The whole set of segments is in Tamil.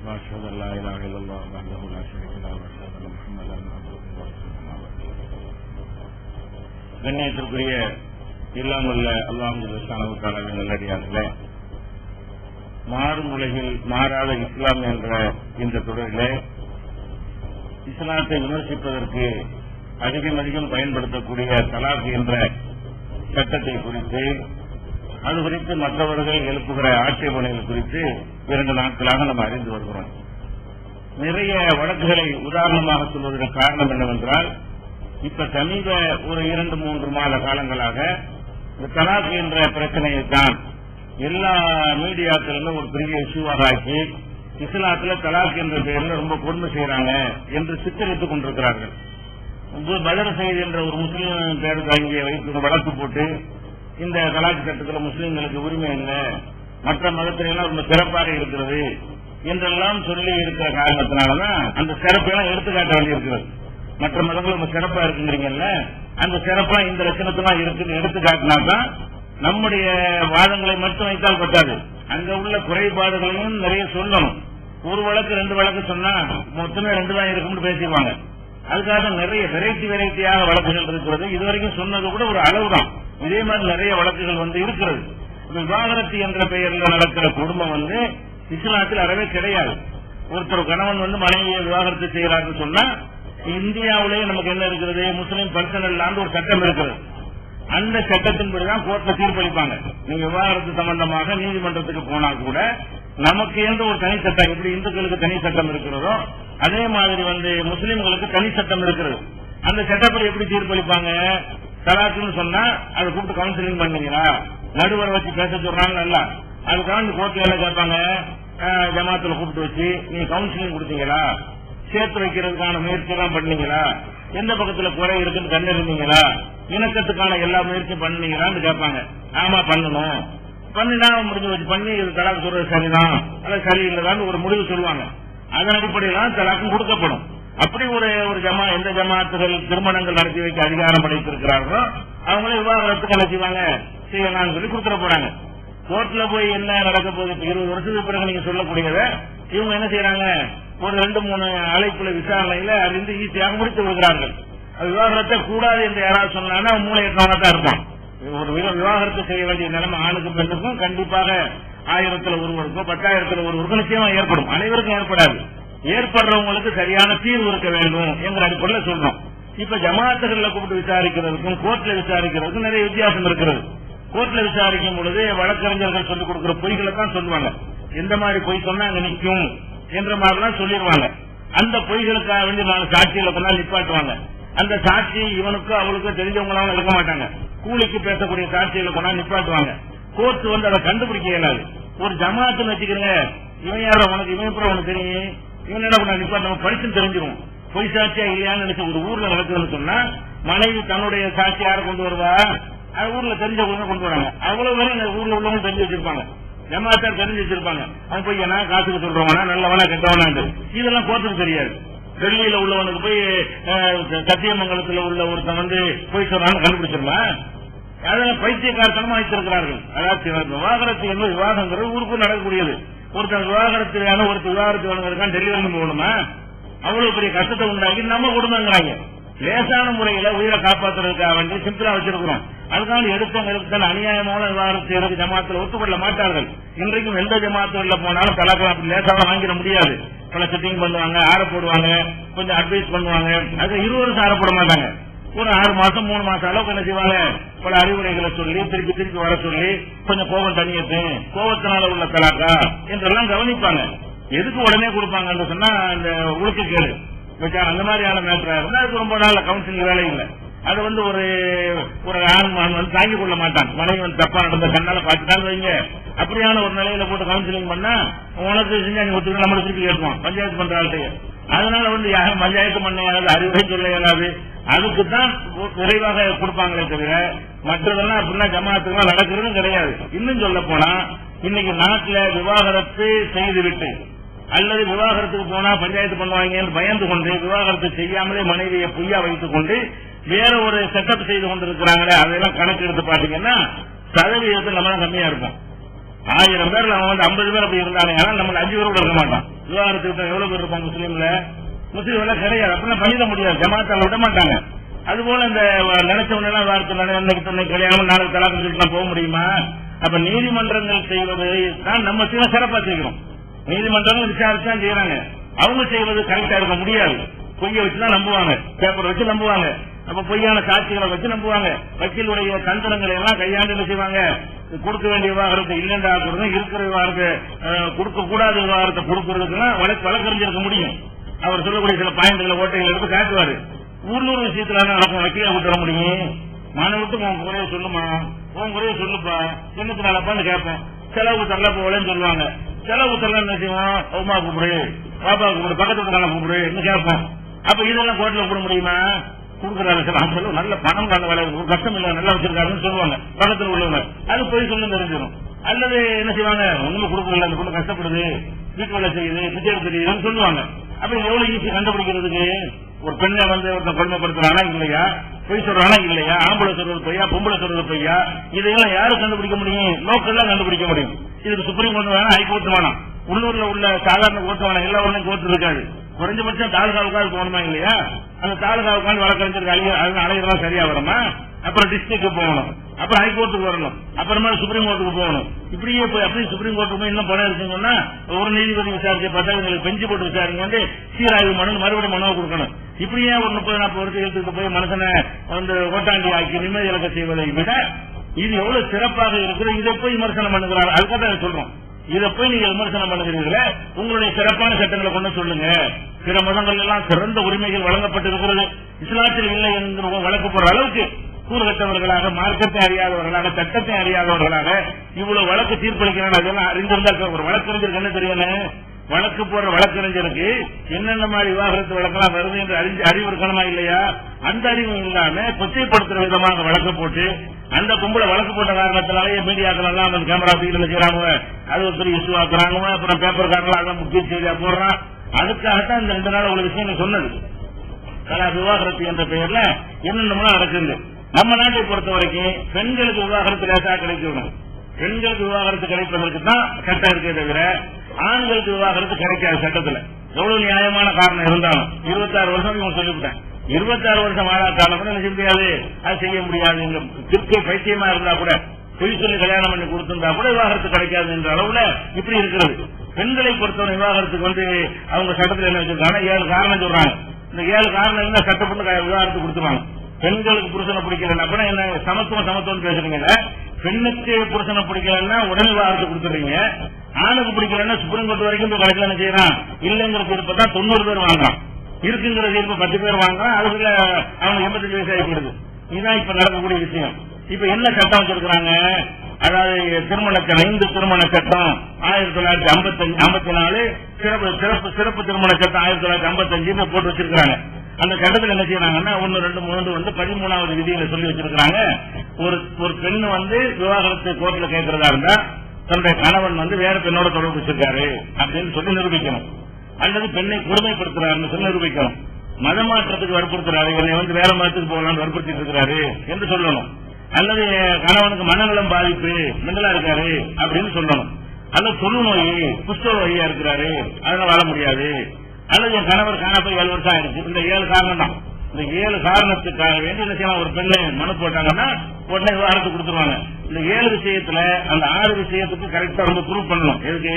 وأشهد أن لا إله إلا الله وحده لا شريك له وأشهد أن محمدا عبده ورسوله. கண்ணியத்திற்குரிய இல்லாமல்ல அல்லாஹ் சுப்ஹானஹு வ தஆலாவின் நல்லடியார்களே, மாறும் உலகில் மாறாத இஸ்லாம் என்ற இந்த தொடரிலே இஸ்லாத்தை விமர்சிப்பதற்கு அதிகம் பயன்படுத்தக்கூடிய தலாக் என்ற சட்டத்தை குறித்து, அது குறித்து மற்றவர்கள் எழுப்புகிற ஆட்சேபனைகள் குறித்து 2 நாட்களாக நாம் அறிந்து வருகிறோம். நிறைய வழக்குகளை உதாரணமாக சொல்வதற்கு காரணம் என்னவென்றால், இப்ப சமீப ஒரு 2-3 மாத காலங்களாக இந்த தலாக் என்ற பிரச்சனையை தான் எல்லா மீடியாக்களிலும் ஒரு பெரிய இஷ்யூவாக ஆக்கி, இஸ்லாத்துல தலாக் என்ற பெயரில் ரொம்ப கொடுமை செய்யறாங்க என்று சித்தரித்துக் கொண்டிருக்கிறார்கள். பதர் சயீத் என்ற ஒரு முஸ்லீம் பேருக்கு அங்கே வைத்து வழக்கு போட்டு, இந்த தலாக் சட்டத்தில் முஸ்லீம்களுக்கு உரிமை இல்லை, மற்ற மதத்திலாம் ரொம்ப சிறப்பாக இருக்கிறது என்றெல்லாம் சொல்லி இருக்கிற காரணத்தினாலதான் அந்த சிறப்பெல்லாம் எடுத்துக்காட்ட வேண்டியிருக்கிறது. மற்ற மதங்கள் ரொம்ப சிறப்பா இருக்குங்கிறீங்கல்ல, அந்த சிறப்பா இந்த லட்சணத்தெல்லாம் இருக்குன்னு எடுத்துக்காட்டினாதான் நம்முடைய வாதங்களை மட்டும் வைத்தால் பத்தாது, அங்க உள்ள குறைபாடுகளையும் நிறைய சொல்லணும். ஒரு வழக்கு 2 வழக்கு சொன்னா மொத்தமே 2 தான் இருக்கும்னு பேசிடுவாங்க. அதுக்காக நிறைய வெரைட்டியாக வழக்குகள் இருக்கிறது. இதுவரைக்கும் சொன்னது கூட ஒரு அளவுதான். இதே மாதிரி நிறைய வழக்குகள் இருக்கிறது. விவாகரத்து என்ற பெயரில் நடக்கிற குடும்பம் இஸ்லாத்தில் அறவே கிடையாது. ஒருத்தர் கணவன் மனைவியை விவாகரத்து செய்யறாருன்னு சொன்னா, இந்தியாவிலேயே நமக்கு என்ன இருக்கிறது, முஸ்லீம் பர்சனல் லான்னு ஒரு சட்டம் இருக்கிறது. அந்த சட்டத்தின்படிதான் கோர்ட்ல தீர்ப்பளிப்பாங்க. நீங்க விவாகரத்து சம்பந்தமாக நீதிமன்றத்துக்கு போனா கூட நமக்கு எந்த ஒரு தனி சட்டம், எப்படி இந்துக்களுக்கு தனி சட்டம் இருக்கிறதோ அதே மாதிரி முஸ்லீம்களுக்கு தனி சட்டம் இருக்கிறது. அந்த சட்டப்படி எப்படி தீர்ப்பளிப்பாங்க, தலாக்குன்னு சொன்னா அதை கூப்பிட்டு கவுன்சிலிங் பண்ணீங்களா, நடுவரை வச்சு பேச சொல்றாங்க நல்லா, அதுக்காக கோர்ட்ல என்ன கேட்பாங்க, ஜமாத்துல கூப்பிட்டு வச்சு நீங்க கவுன்சிலிங் கொடுத்தீங்களா, சேர்த்து வைக்கிறதுக்கான முயற்சி எல்லாம் பண்ணீங்களா, எந்த பக்கத்துல குறை இருக்குன்னு கண்டறிந்தீங்களா, இணக்கத்துக்கான எல்லா முயற்சியும் பண்ணீங்களான்னு கேட்பாங்க. ஆமா பண்ணணும், பண்ணினா முடிஞ்சு வச்சு பண்ணி இது தலாக்கு சொல்றது சரிதான் அல்லது சரியில்லைதான் ஒரு முடிவு சொல்லுவாங்க. அதன் அடிப்படையில் தலாக்கும் கொடுக்கப்படும். அப்படி ஒரு எந்த ஜமாத்துகள் திருமணங்கள் நடத்தி வைக்க அதிகாரம் படைத்திருக்கிறார்களோ அவங்களே விவாகரத்துக்கு என்ன செய்வாங்க, செய்யலாம்னு சொல்லி கொடுத்துட போறாங்க. கோர்ட்ல போய் என்ன நடக்க போகுது, 20 வருஷத்துக்கு பிறகு நீங்க சொல்லக்கூடியத இவங்க என்ன செய்யறாங்க, ஒரு 2-3 அழைப்புல விசாரணையில அறிந்து ஈஸியாக முடித்து விடுகிறார்கள். விவாகரத்தை கூடாது என்று யாராவது சொன்னா மூளை எட்டவனத்தான் இருப்பான். ஒரு விவாகரத்து செய்ய வேண்டிய நிலைமை ஆணுக்கும் பெண்ணுக்கும் கண்டிப்பாக 1000ல் ஒருவருக்கோ 10,000ல் ஒருவருக்கும் நிச்சயமா ஏற்படும். அனைவருக்கும் ஏற்படாது. ஏற்படுறவங்களுக்கு சரியான தீர்வு இருக்க வேண்டும் என்ற அடிப்படையில் சொல்றோம். இப்ப ஜமாத்துகள்ல கூப்பிட்டு விசாரிக்கிறதுக்கும் கோர்ட்ல விசாரிக்கிறதுக்கும் நிறைய வித்தியாசம் இருக்கிறது. கோர்ட்ல விசாரிக்கும் பொழுது வழக்கறிஞர்கள் சொல்லிக் கொடுக்கிற பொய்களை தான் சொல்லுவாங்க. எந்த மாதிரி பொய் சொன்னா அங்க நிற்கும் என்ற மாதிரிலாம் சொல்லிடுவாங்க. அந்த பொய்களுக்காக வேண்டி 4 சாட்சிகளை கொண்டாந்து நிப்பாட்டுவாங்க. அந்த சாட்சி இவனுக்கோ அவளுக்கோ தெரிஞ்சவங்களாவும் இருக்க மாட்டாங்க. கூலிக்கு பேசக்கூடிய சாட்சிகளை கொண்டாந்து நிப்பாட்டுவாங்க. கோர்ட் அதை கண்டுபிடிக்க இயலாது. ஒரு ஜமாத்துன்னு வச்சுக்கிறீங்க, இவன் யாரோ உனக்கு, இவன் எப்படி உனக்கு தெரியும், இவன் என்ன கொண்டாந்து நிப்பாட்டு படிச்சு தெரிஞ்சிடும். பொய் சாட்சியா இல்லையான்னு நினைச்சு ஒரு ஊர்ல நடக்குதுன்னு சொன்னா மனைவி தன்னுடைய சாட்சி யாரை கொண்டு வருவா, ஊர்ல தெரிஞ்சவங்க கொண்டு வராங்க. அவ்வளவு வரை ஊர்ல உள்ளவங்க தெரிஞ்சு வச்சிருப்பாங்க, ஜமாத்தார் தெரிஞ்சு வச்சிருப்பாங்க. அவன் போய் என்ன காசுக்கு சொல்றவனா நல்லவனா கெட்டவனா இதெல்லாம் கோர்ட்டுக்கு தெரியாது. டெல்லியில உள்ளவனுக்கு போய் சத்தியமங்கலத்தில் உள்ள ஒருத்தன் போய் சொல்றான்னு கண்டுபிடிச்சிருமா, அதெல்லாம் பைத்தியக்காரத்தனமா வைத்திருக்கிறார்கள். அதாவது விவாகரத்து என்பது விவாகங்கிறது ஊருக்கு நடக்கக்கூடியது. ஒருத்தன் விவாகரத்து வேணும், ஒருத்தர் விவாகரத்து வேணுங்கிறதுக்கான டெல்லி வந்து போகணுமா, அவ்வளவு பெரிய கஷ்டத்தை உண்டாக்கி நம்ம குடும்பங்கிறாங்க. லேசான முறையில உயிரை காப்பாற்றுறதுக்காக வேண்டி சிம்பிளா வச்சிருக்கிறோம். அதுக்காக எடுத்தவங்க அநியாயமான விவாகரத்து செய்யறதுக்கு ஜமாத்துல ஒத்துக்கொள்ள மாட்டார்கள். இன்றைக்கும் எந்த ஜமாத்துல போனாலும் தலாக்கலாம் அப்படி லேசாக வாங்கிட முடியாது. பல செட்டிங் பண்ணுவாங்க, ஆற போடுவாங்க, கொஞ்சம் அட்வைஸ் பண்ணுவாங்க. அது 20 வருஷம் ஆறப்பட மாட்டாங்க. ஒரு 6 மாசம் 3 மாசம் அளவுக்கு என்ன செய்வாங்க, பல அறிவுரைகளை சொல்லி திருப்பி வர சொல்லி கொஞ்சம் கோபம் தனியத்து, கோபத்தினால உள்ள தலாக்கா என்றெல்லாம் கவனிப்பாங்க. எதுக்கு உடனே கொடுப்பாங்கன்னு சொன்னா அந்த ஒழுக்க கேடு வச்சாங்க. அந்த மாதிரியான மேட்டரா இருந்தா அதுக்கு ரொம்ப நாள் கவுன்சிலிங் வேலை இல்லை. அது ஒரு ஆண் தாங்கிக் கொள்ள மாட்டான். மனைவி தப்பா நடந்த கண்ணால பாத்துட்டான்னு வைங்க, அப்படியான ஒரு நிலையில போட்டு கவுன்சிலிங் பண்ணா உனக்கு செஞ்சா நீ ஒத்துக்க நம்மளை திருப்பி கேட்டுவான் பஞ்சாயத்து பண்ற ஆள்கிட்ட. அதனால யாரும் பஞ்சாயத்து பண்ண இயலாது, அறிவுரை சொல்ல இயலாது. அதுக்குதான் விரைவாக கொடுப்பாங்களே தவிர மற்றதெல்லாம் அப்படின்னா ஜமாத்துக்கெல்லாம் நடக்கிறதும் கிடையாது. இன்னும் சொல்ல போனா இன்னைக்கு நாட்டில் விவாகரத்து செய்துவிட்டு அல்லது விவாகரத்துக்கு போனா பஞ்சாயத்து பண்ணுவாங்க பயந்து கொண்டு விவாகரத்து செய்யாமலே மனைவியை பொய்யா வைத்துக் கொண்டு வேற ஒரு செட்டப் செய்து கொண்டிருக்கிறாங்களே, அதெல்லாம் கணக்கு எடுத்து பாத்தீங்கன்னா சதவீதத்தில் நம்ம கம்மியா இருக்கும். 1000 பேர்ல அவன் வந்து 50 பேர் அப்படி இருந்தானே, நம்ம 5 பேர் கூட இருக்க மாட்டான். விவாகரத்துக்கு எவ்வளவு பேர் இருப்பாங்க முஸ்லீம்ல கிடையாது. அப்படிலாம் பண்ணிட முடியாது, ஜமாத்தால விட மாட்டாங்க. அதுபோல இந்த நினைச்சவனா வார்த்தை கல்யாணம் நாளைக்கு தலாக்கு சொல்லிட்டு போக முடியுமா? அப்ப நீதிமன்றங்கள் செய்வது தான் நம்ம சிறப்பா செய்கிறோம். நீதிமன்றங்கள் விசாரிச்சு தான் செய்யறாங்க. அவங்க செய்வது கரெக்டா இருக்க முடியாது. பொய்ய வச்சுதான் நம்புவாங்க, பேப்பர் வச்சு நம்புவாங்க, அப்ப பொய்யான சாட்சிகளை வச்சு நம்புவாங்க. வக்கீலுடைய தந்திரங்களை எல்லாம் கையாண்டு என்ன செய்வாங்க, கொடுக்க வேண்டிய விவாகரத்தை இல்லைண்டா இருக்கிற விவாகரத்தை கொடுக்க கூடாத விவாகரத்தை கொடுக்கறதுக்குலாம் வழக்கறிஞருக்கு முடியும். அவர் சொல்லக்கூடிய சில பாயிண்ட்களை ஓட்டைகளை எடுத்து காட்டுவாரு. உள்ளூர் விஷயத்துல நடக்கும், வக்கீல விட்டு வர முடியும். மாணவட்டு உன் குறைய சொல்லுமா, உன் குறைய சொல்லுப்பா, சின்னத்து நாளப்பான்னு கேட்போம். செலவு தரல போகலன்னு சொல்லுவாங்க. செலவு தரல என்ன செய்வோம், அம்மா கூப்பிடு, பாப்பா கூப்பிடு, பக்கத்து வீட்டுக்கான கூப்பிடு என்ன கேட்போம். அப்ப இதெல்லாம் கோர்ட்ல கூட முடியுமா? கொடுக்குறாங்க சார், அவங்க சொல்லுவோம் நல்ல பணம் கால வேலை கஷ்டம் இல்ல நல்லா வச்சிருக்காருன்னு சொல்லுவாங்க பக்கத்தில் உள்ளவங்க. அது போய் சொல்லு தெரிஞ்சிடும். அல்லது என்ன செய்வாங்க, ஒண்ணுமே கொடுக்கல, அந்த பொண்ணு கஷ்டப்படுது, வீட்டு வேலை செய்யுது, பிச்சை தெரியுதுன்னு சொல்லுவாங்க. அப்ப எவ்வளவு ஈஸி கண்டுபிடிக்கிறதுக்கு? ஒரு பெண்ணை வந்து ஒருத்தன் கொடுமைப்படுத்துறானா இல்லையா, பொய் சொல்றானா இல்லையா, ஆம்பளை சொல்றது பொய்யா, பொம்பளை சொல்றது பொய்யா, இதையெல்லாம் யாரு கண்டுபிடிக்க முடியும்? லோக்கல்லாம் கண்டுபிடிக்க முடியும். இதுக்கு சுப்ரீம் கோர்ட் வேணாம், ஹைகோர்ட் வேணாம், உள்ளூர்ல உள்ள சாதாரண கோர்ட் வேணாம், எல்லா ஊர்லயும் கோர்ட் இருக்காது. குறைஞ்சபட்சம் தாலுகாவுக்காவது போகணுமா இல்லையா? அந்த தாலுகாவுக்கான வழக்கறிஞருக்கு அலையெல்லாம் சரியா வருமா? அப்புறம் டிஸ்ட்ரிக்ட் போகணும், அப்புறம் ஹைகோர்ட்டுக்கு வரணும், அப்புறமா சுப்ரீம் கோர்ட்டுக்கு போகணும். இப்படியே போய் அப்படியே சுப்ரீம் கோர்ட்டுக்கு போய் இன்னும் பணம் இருக்குங்கன்னா ஒரு நீதிபதி விசாரிச்சு பார்த்தா எங்களுக்கு பெஞ்சு போட்டு விசாரிங்க வந்து சீராய்வு மனு மறுபடியும் மனுவை கொடுக்கணும். இப்படியே ஒரு 30-40 வருஷம் எடுத்துட்டு போய் மனுஷனை வந்து ஓட்டாண்டி ஆக்கி நிம்மதி இலக்க செய்வதை விட இது எவ்வளவு சிறப்பாக இருக்கிறது. இதை போய் விமர்சனம் பண்ணுகிறாங்க. அதுக்காக சொல்றோம், இதை போய் நீங்க விமர்சனம் பண்ணுகிறீர்களே, உங்களுடைய சிறப்பான சட்டங்களை கொண்டு சொல்லுங்க. பிற மதங்கள் எல்லாம் சிறந்த உரிமைகள் வழங்கப்பட்டிருக்கிறது, இஸ்லாத்தில் இல்லை என்கிற வழக்கு போடுற அளவுக்கு கூறுகட்டவர்களாக, மார்க்கத்தை அறியாதவர்களாக, சட்டத்தை அறியாதவர்களாக இவ்வளவு வழக்கு தீர்ப்பளிக்கிறாங்க. அதெல்லாம் அறிந்திருந்தா ஒரு வழக்கறிஞருக்கு என்ன தெரியணும், வழக்கு போடுற வழக்கறிஞருக்கு என்னென்ன மாதிரி விவாகரத்து வழக்கெல்லாம் வருது என்று அறிவு இருக்கணுமா இல்லையா? அந்த அறிவு இல்லாம கொச்சைப்படுத்துற விதமாக வழக்கு போட்டு அந்த கும்பல வழக்கு போட்ட காரணத்தினாலேயே மீடியாக்கள் எல்லாம் அந்த கேமரா ஃபீல்ட்ல செய்யறாங்க, அது ஒரு பெரிய இஷ்யூ ஆக்குறாங்க. அப்புறம் பேப்பர் காரர்கள் அதான் முக்கிய செய்தியா போடுறான். அதுக்காகத்தான் இந்த 2 நாள் உங்களுக்கு விஷயம் சொன்னது. விவாகரத்து என்ற பெயர்ல என்னென்னலாம் நடக்குது. நம்ம நாட்டை பொறுத்த வரைக்கும் பெண்களுக்கு விவாகரத்து லேசா கிடைக்கணும். பெண்களுக்கு விவாகரத்து கிடைப்பதற்கு தான் சட்டம் இருக்கே தவிர ஆண்களுக்கு விவாகரத்து கிடைக்காது சட்டத்தில். எவ்வளவு நியாயமான காரணம் இருந்தாலும் 26 வருஷம் இவங்க சொல்லிவிட்டேன். 26 வருஷம் ஆளா காலம் கூட செய்ய முடியாது, அது செய்ய முடியாது. இந்த திருக்கை பைத்தியமா இருந்தா கூட பொய் சொல்லி கல்யாணம் பண்ணி கொடுத்திருந்தா கூட விவாகரத்து கிடைக்காது என்ற அளவுல இப்படி இருக்கிறது. பெண்களை பொறுத்தவரை விவாகரத்துக்கு வந்து அவங்க சட்டத்தில் என்ன வச்சிருக்காங்க, 7 காரணம் சொல்றாங்க. இந்த 7 காரணம் இருந்தா சட்டப்பட்டு விவாகரத்து கொடுத்துருவாங்க. பெண்களுக்கு புருஷனை பிடிக்கல அப்படின்னா என்ன சமத்துவம் பேசுறீங்க. பெண்ணுக்கு புருஷனை பிடிக்கலன்னா உடனே விவாகரத்து கொடுத்துறீங்க. ஆணுக்கு பிடிக்கலன்னா சுப்ரீம் கோர்ட் வரைக்கும் கடைசியில் என்ன செய்யறான், இல்லங்கிற தீர்ப்பு தான் 90 பேர் வாங்குறான், இருக்குங்கிற தீர்ப்பு 10 பேர் வாங்குறான். அதுக்குள்ள அவங்க 85 வயசு ஆகிடுது. இதுதான் இப்ப நடக்கக்கூடிய விஷயம். இப்ப என்ன சட்டம் வச்சிருக்கிறாங்க, அதாவது இந்து திருமண சட்டம் 1954, சிறப்பு திருமண சட்டம் 1955 போட்டு வச்சிருக்காங்க. அந்த சட்டத்தில் என்ன செய்யறாங்கன்னா 1, 2, 3 வந்து 13வது விதியில சொல்லி வச்சிருக்காங்க. ஒரு பெண் வந்து விவாகரத்து கோர்ட்ல கேட்கறதா இருந்தா தன்னுடைய கணவன் வந்து வேற பெண்ணோட தொடர்பு வச்சிருக்காரு அப்படின்னு சொல்லி நிரூபிக்கணும். அல்லது பெண்ணை கொடுமைப்படுத்துறாருன்னு சொல்லி நிரூபிக்கணும். மதமாற்றத்துக்கு வற்புறுத்துறாரு, என்னை வந்து வேற மதத்துக்கு போகலான்னு வற்புறுத்திட்டு இருக்கிறாரு என்று சொல்லணும். அல்லது கணவனுக்கு மனநலம் பாதிப்பு, மெண்டலா இருக்காரு அப்படின்னு சொல்லணும். அல்லது தொழுநோய், குஷ்டரோகியா இருக்கிறாரு, அதனால வாழ முடியாது. அல்லது என் கணவர் காணப்போய் 7 வருஷம் ஆயிடுச்சு. இந்த 7 காரணம் தான். இந்த 7 காரணத்துக்காக வேண்டி என்ன செய்யலாம், ஒரு பெண்ணை மனு போட்டாங்கன்னா உடனே விவாகரத்து கொடுத்துருவாங்க. இந்த 7 விஷயத்துல அந்த 6 விஷயத்துக்கு கரெக்டா ரொம்ப ப்ரூவ் பண்ணணும். எதுக்கு,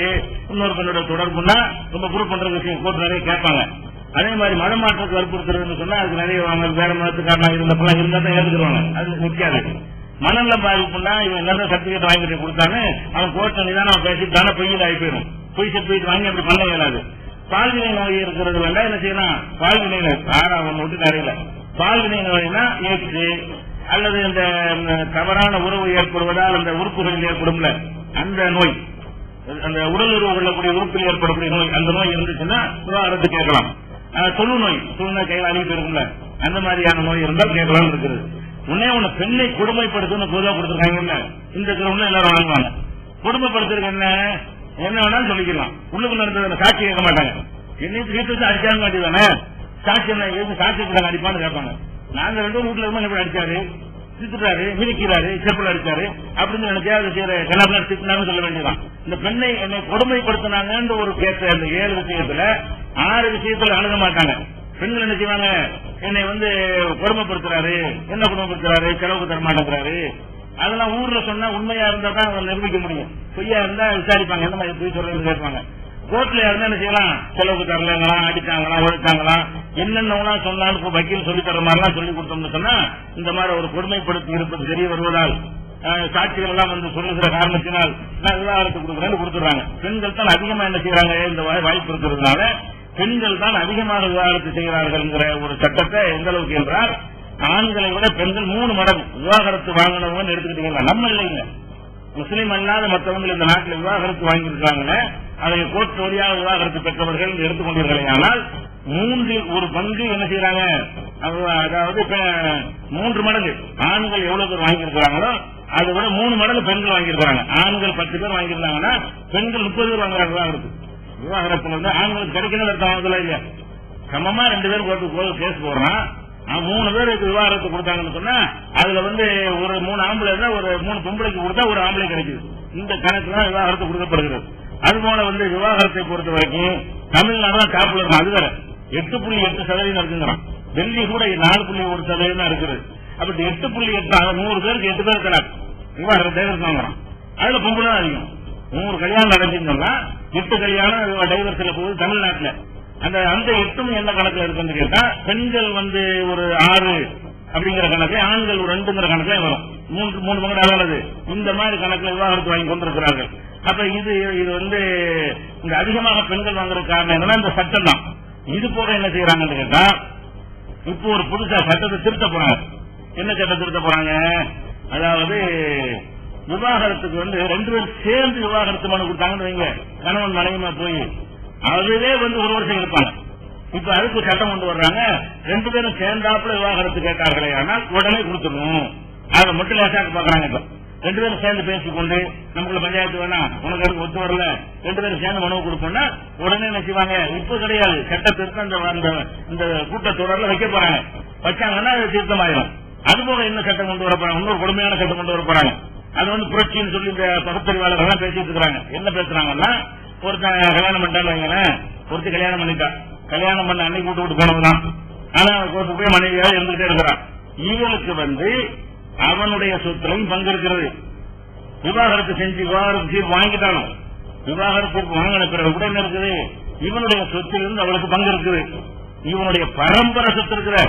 இன்னொரு பெண்ணோட தொடர்புன்னா ரொம்ப ப்ரூவ் பண்ற விஷயம் கோர்ட் நிறைய கேட்பாங்க. அதே மாதிரி மதமாற்றத்துக்கு வற்புறுத்துறதுன்னு சொன்னா அதுக்கு நிறைய வாங்க, வேற மதத்துக்காரனா இருந்தப்பெல்லாம் இருந்தா தான் ஏற்றுக்குருவாங்க, அது நிற்காது. மனநல பாதிப்புன்னா இவன் என்ன சர்டிபிகேட் வாங்கிட்டு கொடுத்தானு அவன் கோர்ட்ல நிதானம் பேசிட்டு தானே பொய்யில் ஆகி போயிடும். பொய் சர்டிபிகேட் வாங்கி அப்படி பண்ண இயலாது. பால்வினை நோய் இருக்கிறது வேண்டாம், என்ன செய்யலாம், பால்வினை நோய் விட்டு நிறைய பால்வினை நோய்னா ஏற்று அல்லது இந்த தவறான உறவு ஏற்படுவதால் அந்த உறுப்புகளில் ஏற்படும்ல அந்த நோய், அந்த உடல் உறவு கொள்ளக்கூடிய உறுப்பில் ஏற்படக்கூடிய நோய், அந்த நோய் இருந்துச்சுன்னா விவாகரத்து கேட்கலாம். தொழுநோய் கையில் அழிப்பு இருக்குல்ல, அந்த மாதிரியான நோய் இருந்தால் கேட்கலாம் இருக்கிறது. ஒண்ணு பெண்ணை கொடுமைப்படுத்துன்னு பொதுவாக கொடுத்துருக்காங்க. இந்த கிரௌண்ட்ல எல்லாரும் வாங்குவாங்க. கொடுமைப்படுத்துறது என்ன வேணாலும் சொல்லிக்கலாம். உள்ளுக்கு நடந்தது சாட்சி கேட்க மாட்டாங்க. என்னையும் வீட்டு வச்சு அடிச்சாங்க மாட்டேதானே, சாட்சி என்ன சாட்சி அடிப்பான்னு கேட்பாங்க. நாங்க 2 வீட்டுல இருந்தா எப்படி அடிச்சாரு, திட்டுறாரு, மிதிக்கிறாரு, செப்பல் அடிச்சாரு அப்படின்னு நினைச்சா அது கண்ணாபிள்ளை திட்டினான்னு சொல்ல வேண்டியதான். இந்த பெண்ணை என்னை கொடுமைப்படுத்தினாங்கன்ற ஒரு கேட்ட அந்த 7 விஷயத்துல 6 விஷயத்துல அணுக மாட்டாங்க. பெண்கள் என்ன செய்வாங்க, என்னை கொடுமைப்படுத்துறாரு, என்ன கொடுமைப்படுத்துறாரு, செலவுக்கு தர மாட்டேங்கிறாரு, அதெல்லாம் ஊர்ல சொன்னா உண்மையா இருந்தா தான் அவங்க நிரூபிக்க முடியும். பொய்யா இருந்தா விசாரிப்பாங்க, என்ன மாதிரி பொய் சொல்றேன்னு கேட்பாங்க. கோர்ட்ல இருந்தா என்ன செய்யலாம், செலவுக்கு தரலங்களா, அடிச்சாங்களா, ஒழிச்சாங்களா, என்னென்ன சொன்னாலும் வக்கீல் சொல்லி தர மாதிரிலாம் சொல்லி கொடுத்தோம்னு சொன்னா இந்த மாதிரி ஒரு கொடுமைப்படுத்தி இருப்பது தெரிய வருவதால் சாட்சிகள் எல்லாம் சொல்லுகிற காரணத்தினால் நான் விவாகரத்து கொடுக்குறேன்னு கொடுத்துறாங்க. பெண்கள் தான் அதிகமா என்ன செய்யறாங்க, இந்த வாய்ப்பு இருக்கிறதுனால பெண்கள் தான் அதிகமாக விவாகரத்து செய்கிறார்கள் ஒரு சட்டத்தை எந்த அளவுக்கு என்றால் ஆண்களை விட பெண்கள் 3 மடங்கு விவாகரத்து வாங்கினவங்க எடுத்துக்கிட்டீங்களா. நம்ம இல்லைங்க, முஸ்லீம் அல்லாத மற்றவங்க இந்த நாட்டில் விவாகரத்து வாங்கியிருக்காங்க. அதை கோர்ட் வழியாக விவாகரத்து பெற்றவர்கள் எடுத்துக்கொண்டீர்களே. ஆனால் 1/3 பங்கு என்ன செய்யறாங்க, அதாவது 3 மடங்கு ஆண்கள் எவ்வளவு பேர் வாங்கியிருக்கிறாங்களோ அதை விட 3 மடங்கு பெண்கள் வாங்கியிருக்காங்க. ஆண்கள் 10 பேர் வாங்கியிருந்தாங்கன்னா பெண்கள் 30 பேர் வாங்குறாங்க விவாகரத்து. விவாகரத்துல ஆண்களுக்கு கிடைக்கணும் அர்த்தம் இல்லையா, சமமா 2 பேர் கோர்ட்டு கேஸ் போடுறான். 3 பேருக்கு விவாகரத்து கொடுத்தாங்கன்னு சொன்னா அதுல ஒரு 3 ஆம்பளை இருந்தா ஒரு 3 பொம்பளைக்கு கொடுத்தா ஒரு ஆம்பளை கிடைக்குது. இந்த கணக்கு தான் விவாகரத்து கொடுக்கப்படுகிறது. அதுபோல விவாகரத்தை பொறுத்த வரைக்கும் தமிழ்நாடு தான் டாப்ல இருக்கும். அது வேற 8.8% இருக்குங்கிறான். டெல்லி கூட 4.1% தான் இருக்குது. அப்படி 8.8 100 பேருக்கு 8 பேர் கணக்கு விவாகரத்தை வாங்குறான். அதுல பொம்பளை தான் அதிகம். 100 கல்யாணம் நடந்துச்சுன்னா 8 கல்யாணம் டைவர்ஸ்ல போகுது தமிழ்நாட்டில். அந்த 8 என்ன கணக்குல இருக்குன்னு கேட்டா பெண்கள் ஒரு 6 அப்படிங்கிற கணக்கு, ஆண்கள் ஒரு 2ங்கிற கணக்குல வரும். 3 மடங்கு அளவு இந்த மாதிரி கணக்குல விவாகரத்து வாங்கி கொண்டிருக்கிறார்கள். அப்ப இது இந்த அதிகமாக பெண்கள் வாங்குற காரணம் என்னன்னா இந்த சட்டம் தான். இது போக என்ன செய்யறாங்கன்னு கேட்டா இப்போ ஒரு புதுசா சட்டத்தை திருத்த போறாங்க. என்ன சட்டம் திருத்த போறாங்க, அதாவது விவாகரத்துக்கு 2 பேரும் சேர்ந்து விவாகரத்து மனு கொடுத்தாங்கன்னு வைங்க, கணவன் மனைவிமா போய் அதுவே 1 வருஷம் இருப்பாங்க. இப்ப அதுக்கு சட்டம் கொண்டு வர்றாங்க, 2 பேரும் சேர்ந்தாப்புல விவாகரத்து கேட்டார்களே ஆனால் உடனே கொடுத்துடணும். அதை மட்டும் லேசாக்க பாக்குறாங்க. இப்ப 2 பேரும் சேர்ந்து பேசிக்கொண்டு நமக்குள்ள பஞ்சாயத்து வேணாம், உனக்கு அதுக்கு ஒத்து வரல, 2 பேரும் சேர்ந்து மனு கொடுப்போம்னா உடனே என்ன செய்வாங்க. இப்ப கிடையாது, சட்ட திருத்தம் இந்த கூட்டத்தொடர்ல வைக்க போறாங்க. வச்சாங்கன்னா அது திருத்தமாயிரும். அதுபோக என்ன சட்டம் கொண்டு வர போறாங்க, இன்னொரு கொடுமையான சட்டம் கொண்டு வர போறாங்க. அது புரட்சின்னு சொல்லி இந்த பகுத்தறிவாளர்கள் பேசிட்டு இருக்கிறாங்க. என்ன பேசுறாங்கன்னா, ஒருத்தன் கல்யாணம் பண்ணிட்டான்னு வைங்களேன், ஒருத்தி கல்யாணம் பண்ணிட்டா, கல்யாணம் பண்ண அன்னைக்கு விட்டு போனதுதான். ஆனா கோர்ட்டு போய் மனைவியாக இருந்துகிட்டே இருக்கிறான். இவனுக்கு அவனுடைய சொத்துலையும் பங்கு இருக்கிறது. விவாகரத்து செஞ்சு விவாகரத்து தீர்ப்பு வாங்கிட்டாலும் விவாகரத்து தீர்ப்பு வாங்கின பிறகு கூட என்ன இருக்குது, இவனுடைய சொத்திலிருந்து அவளுக்கு பங்கு இருக்குது. இவனுடைய பரம்பரை சொத்து இருக்கிற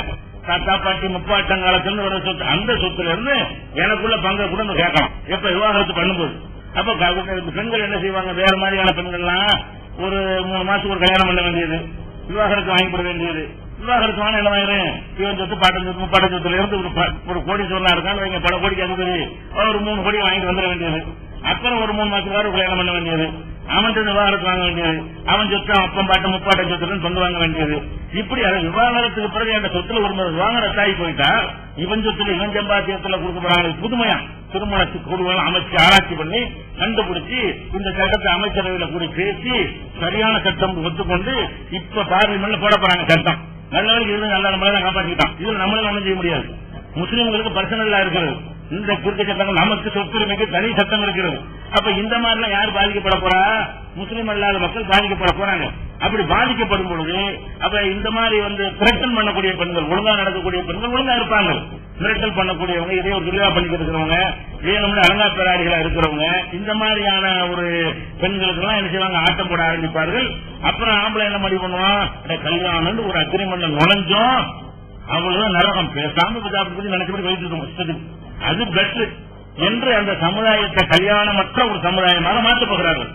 தாத்தா பாட்டி முப்பாட்டங்காலத்திலிருந்து வர சொத்து, அந்த சொத்துல இருந்து எனக்குள்ள பங்கை கூட கேட்கலாம் எப்ப விவாகரத்து பண்ணும்போது. அப்ப பெண்கள் என்ன செய்வாங்க, வேற மாதிரியான பெண்கள்லாம் ஒரு 3 மாசத்துக்கு ஒரு கல்யாணம் பண்ண வேண்டியது, விவாகரத்து வாங்கிப்பட வேண்டியது. விவாகரத்து வாங்க என்ன வாங்குறேன், இவன் சொத்து பாட்டன் சொத்து முப்பாட்டன் சொத்துல இருந்து ஒரு கோடி சொன்னா இருக்கான்னு பல கோடிக்கு அதிபதி ஒரு 3 கோடி வாங்கிட்டு வந்துட வேண்டியது. அப்புறம் ஒரு 3 மாசத்துக்கு கல்யாணம் பண்ண வேண்டியது, அவன் விவாகரத்து வாங்க வேண்டியது, அவன் சொத்து அப்பம் பாட்டம் முப்பாட்டம் சொத்துல பங்கு வாங்க வேண்டியது. இப்படி அதை விவாகரத்துக்கு பிறகு அந்த சொத்துல ஒரு விவாகரத்து ஆகி போயிட்டா இவன் சொத்துல இவன் சம்பாத்தியத்துல கொடுக்க போறாங்க. புதுமையா திருமண குழுவை அமைச்சு ஆராய்ச்சி பண்ணி கண்டுபிடிச்சு இந்த சட்டத்தை அமைச்சரவையில கூடி பேசி சரியான சட்டம் ஒத்துக்கொண்டு இப்ப பார்லிமெண்ட்ல போட போறாங்க சட்டம். நல்லவர்களுக்கு இருந்து நல்ல நம்மளால காப்பாற்றிக்கிட்டான். இதுல நம்மளால ஒன்றும் செய்ய முடியாது. முஸ்லீம்களுக்கு பர்சனலா இருக்கிறது இந்த குறுக்க சட்டங்கள், நமக்கு சொத்துரிமைக்கு தனி சட்டம் இருக்கிறது. அப்ப இந்த மாதிரிலாம் யார் பாதிக்கப்பட போறா, முஸ்லீம் அல்லாத மக்கள் பாதிக்கப்பட போறாங்க. அப்படி பாதிக்கப்படும் பொழுது அப்ப இந்த மாதிரி திரட்டல் பண்ணக்கூடிய பெண்கள், ஒழுங்கா நடக்கக்கூடிய பெண்கள் ஒழுங்கா இருப்பாங்க. மிரட்டல் பண்ணக்கூடியவங்க, இதே ஒரு தொழிலா பண்ணிக்கிட்டு இருக்கிறவங்க, வேணும்னு அலங்கா பேராடிகளா இருக்கிறவங்க, இந்த மாதிரியான ஒரு பெண்களுக்கு எல்லாம் என்ன செய்வாங்க, ஆட்டம் போட ஆரம்பிப்பார்கள். அப்புறம் ஆம்பளை என்ன மாதிரி பண்ணுவான், கல்யாணம் ஒரு அக்ரிமெண்ட் நுழைஞ்சோம் அவ்வளவுதான் நரகம், பேசாம பத்தி நினைச்சபடி வைத்து அது பெட்ரு என்று அந்த சமுதாயத்தை கல்யாணமற்ற ஒரு சமுதாயமாக மாற்றப் போகிறார்கள்.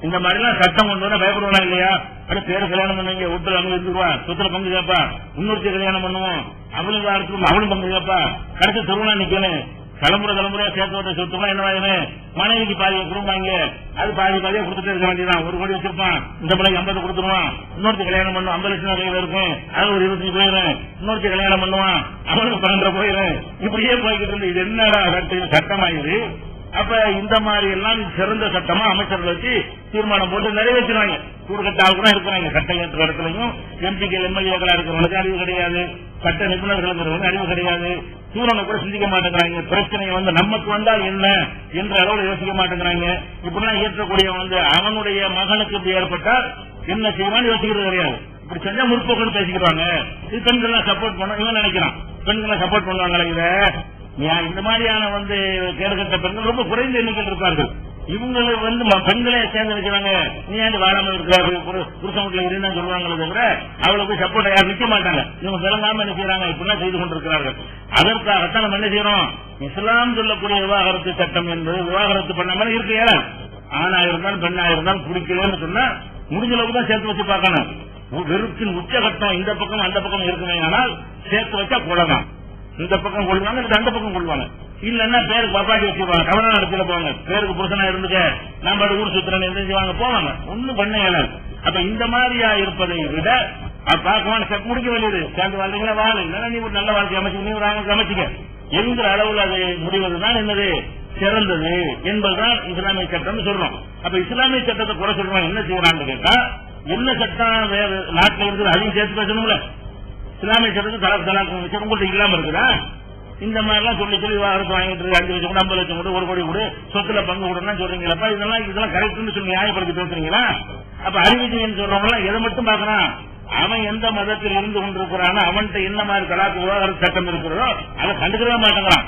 இந்த மாதிரி எல்லாம் சட்டம் கொண்டு வர பயப்படுவானா இல்லையா? அடுத்த பேரு கல்யாணம் பண்ணுவீங்க, வீட்டுல அங்க இருந்துருவா, சொத்துல பங்கு கேப்பா, இன்னொருத்தி கல்யாணம் பண்ணுவோம், அவளும் பங்கு கேப்பா, கடைசி திருவிழா நிக்கணும், தலைமுறையா சேர்த்து வந்த சொத்துமா என்ன வாங்கணும், மனைவிக்கு பாதியை கொடுப்பாங்க, அது பாதியா கொடுத்துட்டு இருக்க வேண்டியதான். 1 கோடி வச்சிருப்பான், இந்த பிள்ளைக்கு 50 கொடுத்துருவான், இன்னொருத்தி கல்யாணம் பண்ணுவான், 50 லட்சம் கையில இருக்கும், அது ஒரு 25 போயிடும், இன்னொருத்தி கல்யாணம் பண்ணுவான், அவனுக்கு 12 போயிடும். இப்படியே போய்கிட்டு இருந்து இது என்னடா சட்டமாயுது. அப்ப இந்த மாதிரி எல்லாம் சிறந்த சட்டமா அமைச்சர்கள் வச்சு தீர்மானம் போட்டு நிறைவேற்றுவாங்க. கூடுகட்டாவுக்கு தான் இருக்கிறாங்க. சட்டம் ஏற்ற இடத்துலையும் எம்பிக்கள் எம்எல்ஏக்களா இருக்கிறவங்களுக்கு அறிவு கிடையாது, சட்ட நிபுணர்கள் இருக்கிறவங்க அறிவு கிடையாது. சூழலை கூட சிந்திக்க மாட்டேங்கிறாங்க. பிரச்சனையை நமக்கு வந்தால் என்ன என்ற அளவில் யோசிக்க மாட்டேங்கிறாங்க. இப்படிலாம் ஏற்றக்கூடிய அவனுடைய மகனுக்கு இப்படி ஏற்பட்டால் என்ன செய்வான்னு யோசிக்கிறது கிடையாது. இப்படி செஞ்சா முற்போக்குன்னு பேசிக்கிறாங்க. இது பெண்கள் சப்போர்ட் பண்ண இவன் நினைக்கிறான். பெண்களை சப்போர்ட் பண்ணுவாங்களே. இத இந்த மாதிரியான கேடுகட்ட பெண்கள் ரொம்ப குறைந்த எண்ணிக்கையில் இருப்பார்கள். இவங்களை பெண்களே சேர்ந்து நிற்கிறாங்க. நீ ஏன் வாழாமல் இருக்கிறாரு புருஷன் வீட்டுல இருந்தா சொல்லுவாங்களே தவிர அவளை போய் சப்போர்ட் யாரும் நிற்க மாட்டாங்க. இவங்க விளங்காம என்ன செய்யறாங்க, இப்படிலாம் செய்து கொண்டிருக்கிறார்கள். அதற்காகத்தான் நம்ம என்ன செய்யறோம், இஸ்லாம் சொல்லக்கூடிய விவாகரத்து சட்டம் என்பது விவாகரத்து பண்ண மாதிரி இருக்கு. ஏன் ஆணா இருந்தாலும் பெண்ணா இருந்தாலும் பிடிக்கலன்னு சொன்னா முடிஞ்ச அளவுக்கு தான் சேர்த்து வச்சு பார்க்கணும். வெறுப்பின் உச்சகட்டம் இந்த பக்கம் அந்த பக்கம் இருக்குமே, ஆனால் சேர்த்து வச்சா கொள்ளலாம். இந்த பக்கம் கொள்வாங்க, அந்த பக்கம் கொள்வாங்க. இல்லன்னா பேருக்கு பப்பாட்டி வச்சுருவாங்க, தமிழ்நாடு நடத்தில போவாங்க. பேருக்கு புருஷனா இருந்துக்க நம்ம ஊர் சுத்திரன் எந்திரிச்சுவாங்க போவாங்க. ஒன்னும் பண்ண இயலாது. அப்ப இந்த மாதிரியா இருப்பதை விட பார்க்கவான செட் முடிக்க வேண்டியது. சேர்ந்து வாழ்றீங்களா வாழ, இல்லைன்னா நீ ஒரு நல்ல வாழ்க்கை அமைச்சு நீ ஒரு ஆளுக்கு அமைச்சுக்க என்கிற அளவில் அதை முடிவதுதான் என்னது சிறந்தது என்பதுதான் இஸ்லாமிய சட்டம் சொல்றோம். அப்ப இஸ்லாமிய சட்டத்தை குறை சொல்றோம். என்ன செய்யறான்னு கேட்டா, என்ன சட்டம் வேற நாட்டில் இருக்குது அதையும் சேர்த்து பேசணும்ல. இஸ்லாமிய சட்டத்துக்கு தலாக் தலாக் உங்களுக்கு இல்லாம இருக்குதா? இந்த மாதிரி எல்லாம் சொல்லி விவாகரத்து வாங்கிட்டு 5 லட்சம் கூட 50 லட்சம் கூட 1 கோடி கூட சொத்துல பங்கு கொடுனா சொல்றீங்களா? இதெல்லாம் கரெக்ட்னு சொல்லி நியாயப்படுத்தி பேசுறீங்களா? அப்ப அறிவிச்சு சொல்றவங்க எதை மட்டும் பாக்குறான், அவன் எந்த மதத்தில் இருந்து கொண்டிருக்கிறானோ அவன்கிட்ட என்ன மாதிரி தலாக்கு விவாகரத்து சட்டம் இருக்கிறதோ அதை கண்டுக்கவே மாட்டேங்கிறான்.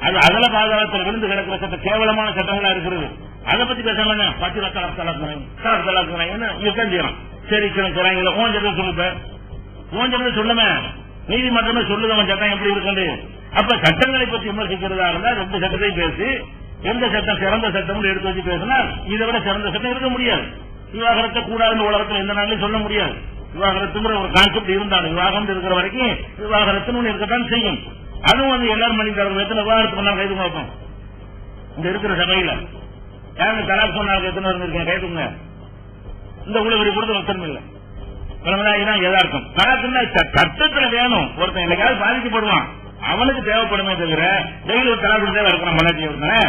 அது அதல பாதாளத்தில் விழுந்து கிடக்கிற சட்டம் கேவலமான சட்டங்களா இருக்கிறது. அதை பத்தி பேசாம 10 லட்சம் தலாக்குறாங்க இருக்கான் செய்யறான். சரி சொல்றாங்க ஓஞ்சதை சொல்லுப்பேன், ஓஞ்சதை சொல்லுமே நீதிமன்றமே சொல்லுது அவன் சட்டம் எப்படி இருக்கு. அப்ப சட்டங்களை பற்றி விமர்சிக்கிறதா இருந்தா 2 சட்டத்தையும் பேசி எந்த சட்டம் சிறந்த சட்டம் எடுத்து வச்சு பேசினா இதை விட சிறந்த சட்டம் இருக்க முடியாது. விவாகரத்தை கூடாதுன்னு உலகத்தில் எந்த நாளையும் சொல்ல முடியாது. விவாகரத்துங்கிற ஒரு கான்செப்ட் இருந்தாலும் விவாகம் இருக்கிற வரைக்கும் விவாகரத்துன்னு இருக்கத்தான் செய்யும். அதுவும் எல்லாரும் மனிதர்கள் விவாகரத்து பண்ணா கைது பார்ப்போம். இந்த இருக்கிற சபையில யாரும் தலாக் சொன்னாங்க எத்தனை இருக்கேன் கைதுங்க. இந்த உள்ள கொடுத்து வசனம் இல்லை. யதார்த்தம் தலாக்குன்னா சட்டத்துல வேணும். ஒருத்தன் என்னைக்காவது பாதிக்கப்படுவான், அவனுக்கு தேவைப்படுமே தவிர டெய்லி ஒரு தலாக்கு தேவை இருக்கிறோம். மனத்தை ஒருத்தன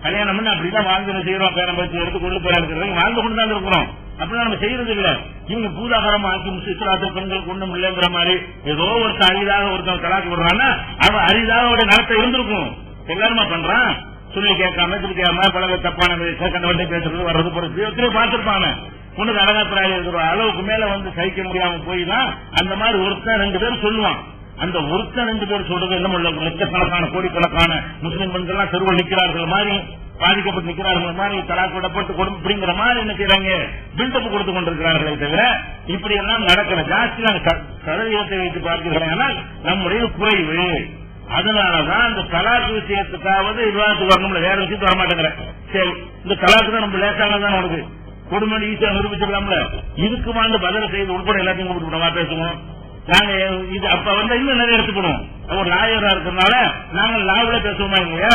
கல்யாணம் பண்ணி அப்படிதான் வாழ்ந்து செய்யறோம். பேரம் பற்றி எடுத்து கொண்டு போய் வாழ்ந்து கொண்டு தான் இருக்கிறோம். அப்படின்னா நம்ம செய்யறது இல்ல. இவங்க பூதாகரமா ஆக்கி இஸ்லாத்து பெண்களுக்கு ஒண்ணும் இல்லைங்கிற மாதிரி ஏதோ ஒருத்தர் அரிதாக ஒருத்தன் தலாக்கு விடுறான்னா அவன் அரிதாக அவருடைய நடத்தை இருந்திருக்கும். எல்லாருமா பண்றான், சொல்லி கேட்காம திருக்காம பல தப்பான கண்டவட்டை பேசுறது வர்றது போறது பார்த்திருப்பாங்க. பொண்ணுக்கு அழகாத்திராக இருக்கிற அளவுக்கு மேல சகிக்க முடியாம போய் தான் அந்த மாதிரி ஒருத்தன் 2 பேர் சொல்லுவான். அந்த ஒருத்தன் 2 பேர் சொல்றது என்ன லட்சக்கணக்கான கோடிக்கணக்கான முஸ்லிம் பெண்கள் தெருவில் நிற்கிறார்கள் மாதிரி பாதிக்கப்பட்டு நிற்கிறார்கள் மாதிரி தலாக் விடப்பட்டு கொடுக்கும் அப்படிங்கிற மாதிரி என்ன செய்யறாங்க, பில்டப் கொடுத்து கொண்டிருக்கிறார்களே தவிர இப்படி எல்லாம் நடக்கிற ஜாஸ்தி சதவீதத்தை வைத்து பார்க்கிறார்கள் நம்முடைய குறைவு. அதனாலதான் இந்த தலாக் விஷயத்துக்காவது விவாதத்துக்கு வரணும்ல, வேற விஷயத்து வரமாட்டேங்கிற. சரி இந்த தலாக்கு தான் நம்ம லேசாக தான் வருது, கொடுமை ஈஸியா நிரூபிச்சிடலாம்ல. இதுக்கு பதில் செய்து உட்பட எல்லாத்தையும் கூப்பிட்டு பேசுவோம். நாங்க இது அப்ப இன்னும் நிறைய எடுத்துக்கணும். ஒரு லாயரா இருக்கிறதுனால நாங்க லாவுல பேசுவோமா இல்லையா?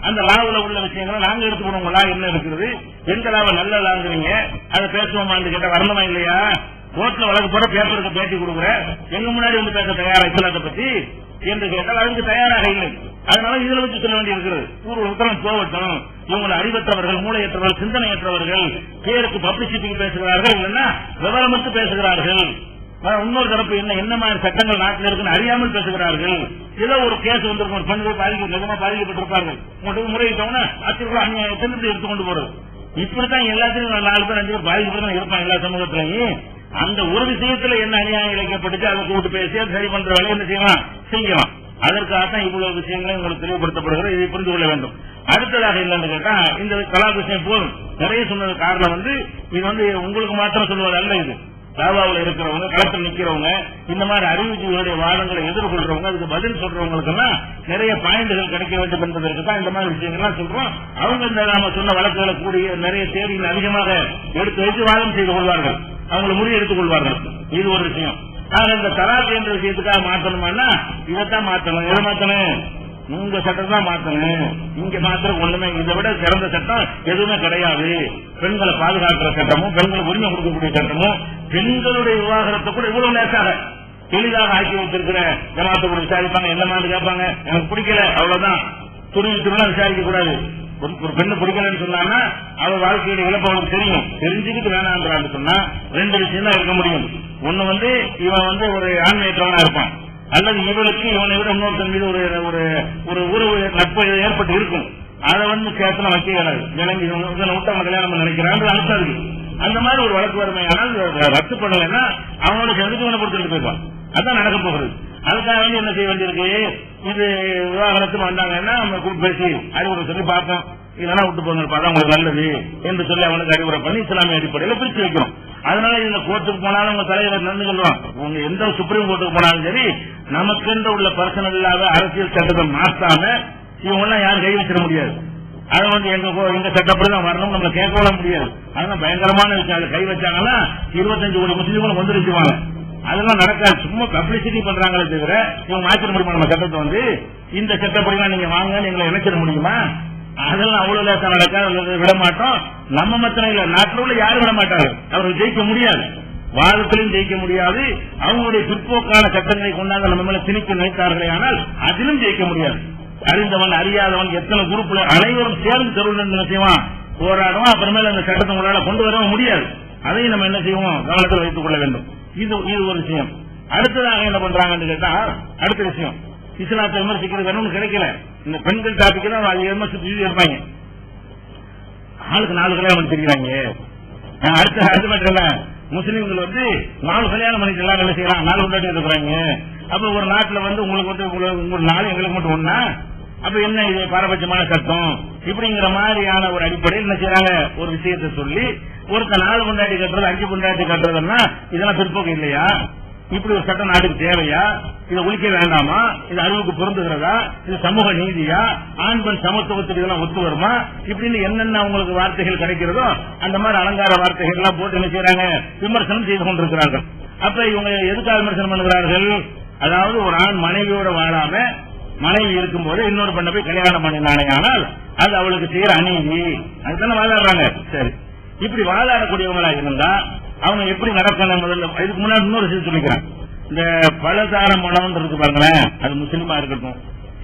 அந்த லாவுல உள்ள விஷயங்களை நாங்க எடுத்துக்கணும். லா என்ன இருக்குது, எந்த லாவை நல்ல லாங்குறீங்க அதை பேசுவோமான்னு கேட்ட வரணுமா இல்லையா? கோர்ட்ல வழக்கு போற பேப்பருக்கு பேட்டி கொடுக்குற எங்க முன்னாடி பேச தயாரா இஸ்லாத்தை பத்தி என்று கேட்டால் அதுக்கு தயாராக இல்லை. அதனால இதுல வச்சு சொல்ல வேண்டி இருக்கிறது. உத்தரம் போகட்டும், இவங்களை அறிவற்றவர்கள், மூளையற்றவர்கள், சிந்தனையற்றவர்கள், பேருக்கு பப்ளிசிட்டிக்கு பேசுகிறார்கள், இல்லைன்னா விவரமற்று பேசுகிறார்கள். இன்னொரு தரப்பு என்ன மாதிரி சட்டங்கள் நாட்டில் இருக்குன்னு அறியாமல் பேசுகிறார்கள். ஏதோ ஒரு கேஸ் வந்திருக்கும், பெண்கள் பாதிக்கப்பட்டிருப்பார்கள், உங்களுக்கு முறையிட்டவங்கன்னா அச்சுறுத்தல் அநியாயத்தை எடுத்துக்கொண்டு போறது. இப்படித்தான் எல்லாத்தையும் 4 பேர் 5 பேர் பாதிக்கப்பட்டு இருப்பாங்க எல்லா சமூகத்திலையும். அந்த ஒரு விஷயத்துல என்ன அநியாயம் இழைக்கப்பட்டு அதை கூட்டு பேசி அதை சரி பண்ற வேலை என்ன செய்யலாம். அதற்காகத்தான் இவ்வளவு விஷயங்களும் உங்களுக்கு தெளிவுபடுத்தப்படுகிறது. இதை புரிந்து கொள்ள வேண்டும். அடுத்ததாக என்னன்னு கேட்டா, இந்த கலாப் விஷயம் போதும் நிறைய சொன்னது காரணம் இது உங்களுக்கு மாத்திரம் சொல்லுவது அல்ல. இது தாவாவில் இருக்கிறவங்க, களத்தில் நிக்கிறவங்க, இந்த மாதிரி அறிவுஜீவிகளுடைய வாதங்களை எதிர்கொள்றவங்க, அதுக்கு பதில் சொல்றவங்களுக்கு எல்லாம் நிறைய பாயிண்டுகள் கிடைக்க வேண்டும் என்பதற்கு தான் இந்த மாதிரி விஷயங்கள்லாம் சொல்றோம். அவங்க இந்த நாம சொன்ன வழக்குகளை கூடிய நிறைய தேதியில் அதிகமாக எடுத்து வைத்து வாதம் செய்து கொள்வார்கள், அவங்களை முறியெடுத்துக் கொள்வார்கள். இது ஒரு விஷயம். ஆனா இந்த தலாக் என்ற விஷயத்துக்காக மாற்றணுமானா இதைத்தான் மாற்றணும். எதை மாற்றணும்? உங்க சட்டம் தான் மாற்றணும். இங்க மாத்திரம் ஒண்ணுமே இதை விட சிறந்த சட்டம் எதுவுமே கிடையாது. பெண்களை பாதுகாக்கிற சட்டமும், பெண்களுக்கு உரிமை கொடுக்கக்கூடிய சட்டமும், பெண்களுடைய விவாகரத்தை கூட இவ்வளவு லேசாக எளிதாக ஆக்கி வைத்திருக்கிற ஜமாத்தை கூட விசாரிப்பாங்க. என்ன மாதிரி கேட்பாங்க, எனக்கு பிடிக்கல அவ்வளவுதான், துருவி விசாரிக்க கூடாது. ஒரு பெண்ணு பிடிக்கலன்னு சொன்னா அவள் வாழ்க்கையில இழப்பு அவளுக்கு தெரியும், தெரிஞ்சுக்கிட்டு வேணான்றான்னு சொன்னா ரெண்டு விஷயம் தான் இருக்க முடியும். ஒண்ணு இவன் ஒரு ஆண்மையற்றவனா இருப்பான், அல்லது இவளுக்கு இவனை விட இன்னொருத்தன் மீது ஒரு உறவு நட்பு ஏற்பட்டு இருக்கும். அதை கேத்துல வைக்க இயலாது, விளங்கி விட்டு அவன் கல்யாணம் நினைக்கிறான் அர்த்தம் இருக்கு. அந்த மாதிரி ஒரு வழக்கு வறுமையானால் ரத்து பண்ணலைன்னா அவனோட சேர்ந்து இவனை பொறுத்துட்டு போயிருப்பான். அதான் நடக்க போகிறது. அதுக்காக என்ன செய்ய வேண்டியிருக்கு, இது விவாகரத்து வந்தாங்கன்னா அவங்க கூப்பிட்டு பேசி அறிவுரை சொல்லி பார்ப்போம், இல்லைன்னா விட்டு போங்கப்பா தான் உங்களுக்கு நல்லது என்று சொல்லி அவனுக்கு அறிவுரை பண்ணி இஸ்லாமிய அடிப்படையில் பிரிச்சு வைக்கிறோம். அதனால இந்த கோர்ட்டுக்கு போனாலும் உங்க தலைவர் நடந்து சொல்லுவான், உங்க எந்த சுப்ரீம் கோர்ட்டுக்கு போனாலும் சரி நமக்கென்று உள்ள பர்சனல் இல்லாத அரசியல் சட்டத்தை மாற்றாம இவங்கெல்லாம் யாரும் கை வச்சிட முடியாது. அதை எங்க சட்டப்படிதான் வரணும், நம்ம கேட்க முடியாது. அதெல்லாம் பயங்கரமான விஷயம். அதை கை வச்சாங்கன்னா 25 கோடி முஸ்லீம்களும் வந்துருச்சுவாங்க. அதெல்லாம் நடக்காது, சும்மா பப்ளிசிட்டி பண்றாங்களே தவிர இவங்க மாற்றிட முடியுமா நம்ம சட்டத்தை? இந்த சட்டப்படிதான் நீங்க வாங்க எங்களை இணைச்சிட முடியுமா? அதெல்லாம் அவ்வளவு லேசா நடக்காது, விட மாட்டோம். நம்ம மாத்திரம் இல்ல, நாட்டில் உள்ள யாரும் விட மாட்டாங்க. அவர்கள் ஜெயிக்க முடியாது, வாதத்திலும் ஜெயிக்க முடியாது. அவங்களுடைய பிற்போக்கான சட்டங்களை கொண்டாந்து நம்ம மேல திணிக்க நினைத்தார்களே ஆனால் அதிலும் ஜெயிக்க முடியாது. அறிந்தவன் அறியாதவன் எத்தனை குரூப்ல அனைவரும் சேர்ந்து தெருவில் செய்வான், போராடுவோம். அப்புறமேல அந்த சட்டத்தை உங்களால கொண்டு வர முடியாது. அதையும் நம்ம என்ன செய்வோம், கவனத்தில் வைத்துக் கொள்ள வேண்டும். இது ஒரு விஷயம். அடுத்ததாக என்ன பண்றாங்கன்னு கேட்டா, அடுத்த விஷயம் இஸ்லாத்தை விமர்சிக்கிறது வேணும்னு கிடைக்கல. இந்த பெண்கள் டாபிக் தான் விமர்சித்து இருப்பாங்க. ஆளுக்கு 4 கல்யாணம் தெரியுறாங்க. அடுத்த மட்டும் முஸ்லீம்கள் 4 கல்யாணம் பண்ணிட்டு எல்லாம் என்ன செய்யறாங்க, 4 கொண்டாடி இருக்கிறாங்க. அப்ப ஒரு நாட்டுல உங்களுக்கு 4 எங்களுக்கு மட்டும் ஒண்ணா? அப்ப என்ன இது பாரபட்சமான சட்டம்? இப்படிங்கிற மாதிரியான ஒரு அடிப்படையில் என்ன செய்யறாங்க, ஒரு விஷயத்தை சொல்லி ஒருத்த 4 கொண்டாடி கட்டுறது 5 கொண்டாடி கட்டுறதுன்னா இதெல்லாம் பிற்போக்கு இல்லையா? இப்படி ஒரு சட்டம் நாட்டுக்கு தேவையா? இதை ஒழிக்க வேண்டாமா? இது அறிவுக்கு பொருந்துகிறதா? இது சமூக நீதியா? ஆண் பெண் சமத்துவத்துக்கு இதெல்லாம் ஒத்து வருமா? இப்படின்னு என்னென்ன அவங்களுக்கு வார்த்தைகள் கிடைக்கிறதோ அந்த மாதிரி அலங்கார வார்த்தைகள் எல்லாம் போட்டு என்ன செய்யறாங்க, விமர்சனம் செய்து கொண்டிருக்கிறார்கள். அப்ப இவங்க எதுக்காக விமர்சனம் பண்ணுகிறார்கள்? அதாவது ஒரு ஆண் மனைவியோட வாழாம மனைவி இருக்கும் போது இன்னொரு பெண்ணை போய் கல்யாணம் பண்ணினானே ஆனால் அது அவளுக்கு செய்யற அநீதி, அதுதானே வாழாடுறாங்க. சரி, இப்படி வாழாடக்கூடியவங்களா இருந்தா அவங்க எப்படி நடக்கணும்? முதல்ல இதுக்கு முன்னாடி இன்னொரு விஷயம் சொல்லிக்கிறாங்க. இந்த பலதார மனம் இருக்கு பாருங்களேன், அது முஸ்லீமா இருக்கட்டும்,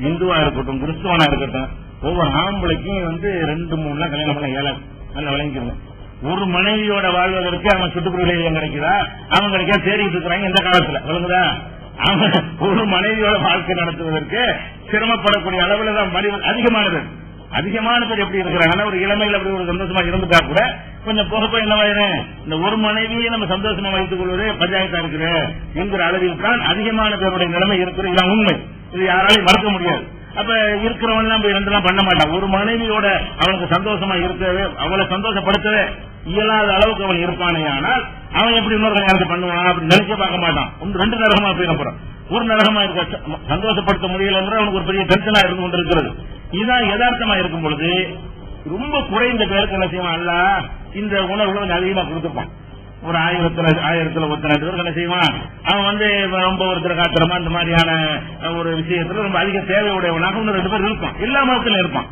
இந்துவா இருக்கட்டும், கிறிஸ்துவனா இருக்கட்டும், ஒவ்வொரு ஆம்பளைக்கும் 2-3 கல்யாணம் பண்ண இயலாது. நல்லா விளங்கிக்கணும். ஒரு மனைவியோட வாழ்வதற்கு அவன் சுட்டுக்குறியில கிடைக்குதா, அவன் கிடைக்க தேடிட்டு இருக்கிறாங்க இந்த காலத்துல. விளங்குதா? அவன் ஒரு மனைவியோட வாழ்க்கை நடத்துவதற்கு சிரமப்படக்கூடிய அளவுல தான் அதிகமானது. அதிகமான பேர் எப்படி இருக்கிறாங்கன்னா, ஒரு இளமையில் அப்படி ஒரு சந்தோஷமா இருந்துட்டா கூட கொஞ்சம் போக போய் என்னவாயிரும், இந்த ஒரு மனைவியை நம்ம சந்தோஷமா வைத்துக் கொள்வதே பஞ்சாயத்தா இருக்கிற என்கிற அளவில் தான் அதிகமான பேருடைய நிலைமை இருக்கிறது. இதான் உண்மை, இது யாராலையும் மறக்க முடியாது. அப்ப இருக்கிறவன் போய் 2 பண்ண மாட்டான். ஒரு மனைவியோட அவனுக்கு சந்தோஷமா இருக்கவே, அவளை சந்தோஷப்படுத்தவே இயலாத அளவுக்கு அவன் இருப்பானே ஆனால் அவன் எப்படி இன்னொரு கல்யாணத்தை பண்ணுவான் அப்படி நினைக்க பார்க்க மாட்டான். 2 நரகமா போயிடப்போறான். ஒரு நரகமா இருக்க சந்தோஷப்படுத்த முடியல அவனுக்கு ஒரு பெரிய டென்ஷனா இருந்து கொண்டிருக்கிறது. இதுதான் யதார்த்தமா இருக்கும் பொழுது ரொம்ப குறைந்த பேருக்கு என்ன செய்வான், அல்ல இந்த உணர்வுகளை அதிகமா கொடுத்துப்பான். ஒரு 1000 ஒருத்தர் பேருக்கு என்ன செய்வான், அவன் ரொம்ப ஒருத்தர் காத்திரமா இந்த மாதிரியான ஒரு விஷயத்துல ரொம்ப அதிக தேவையுடையவனாக 2 பேர் இருப்பான். எல்லா மதத்திலும் இருப்பான்.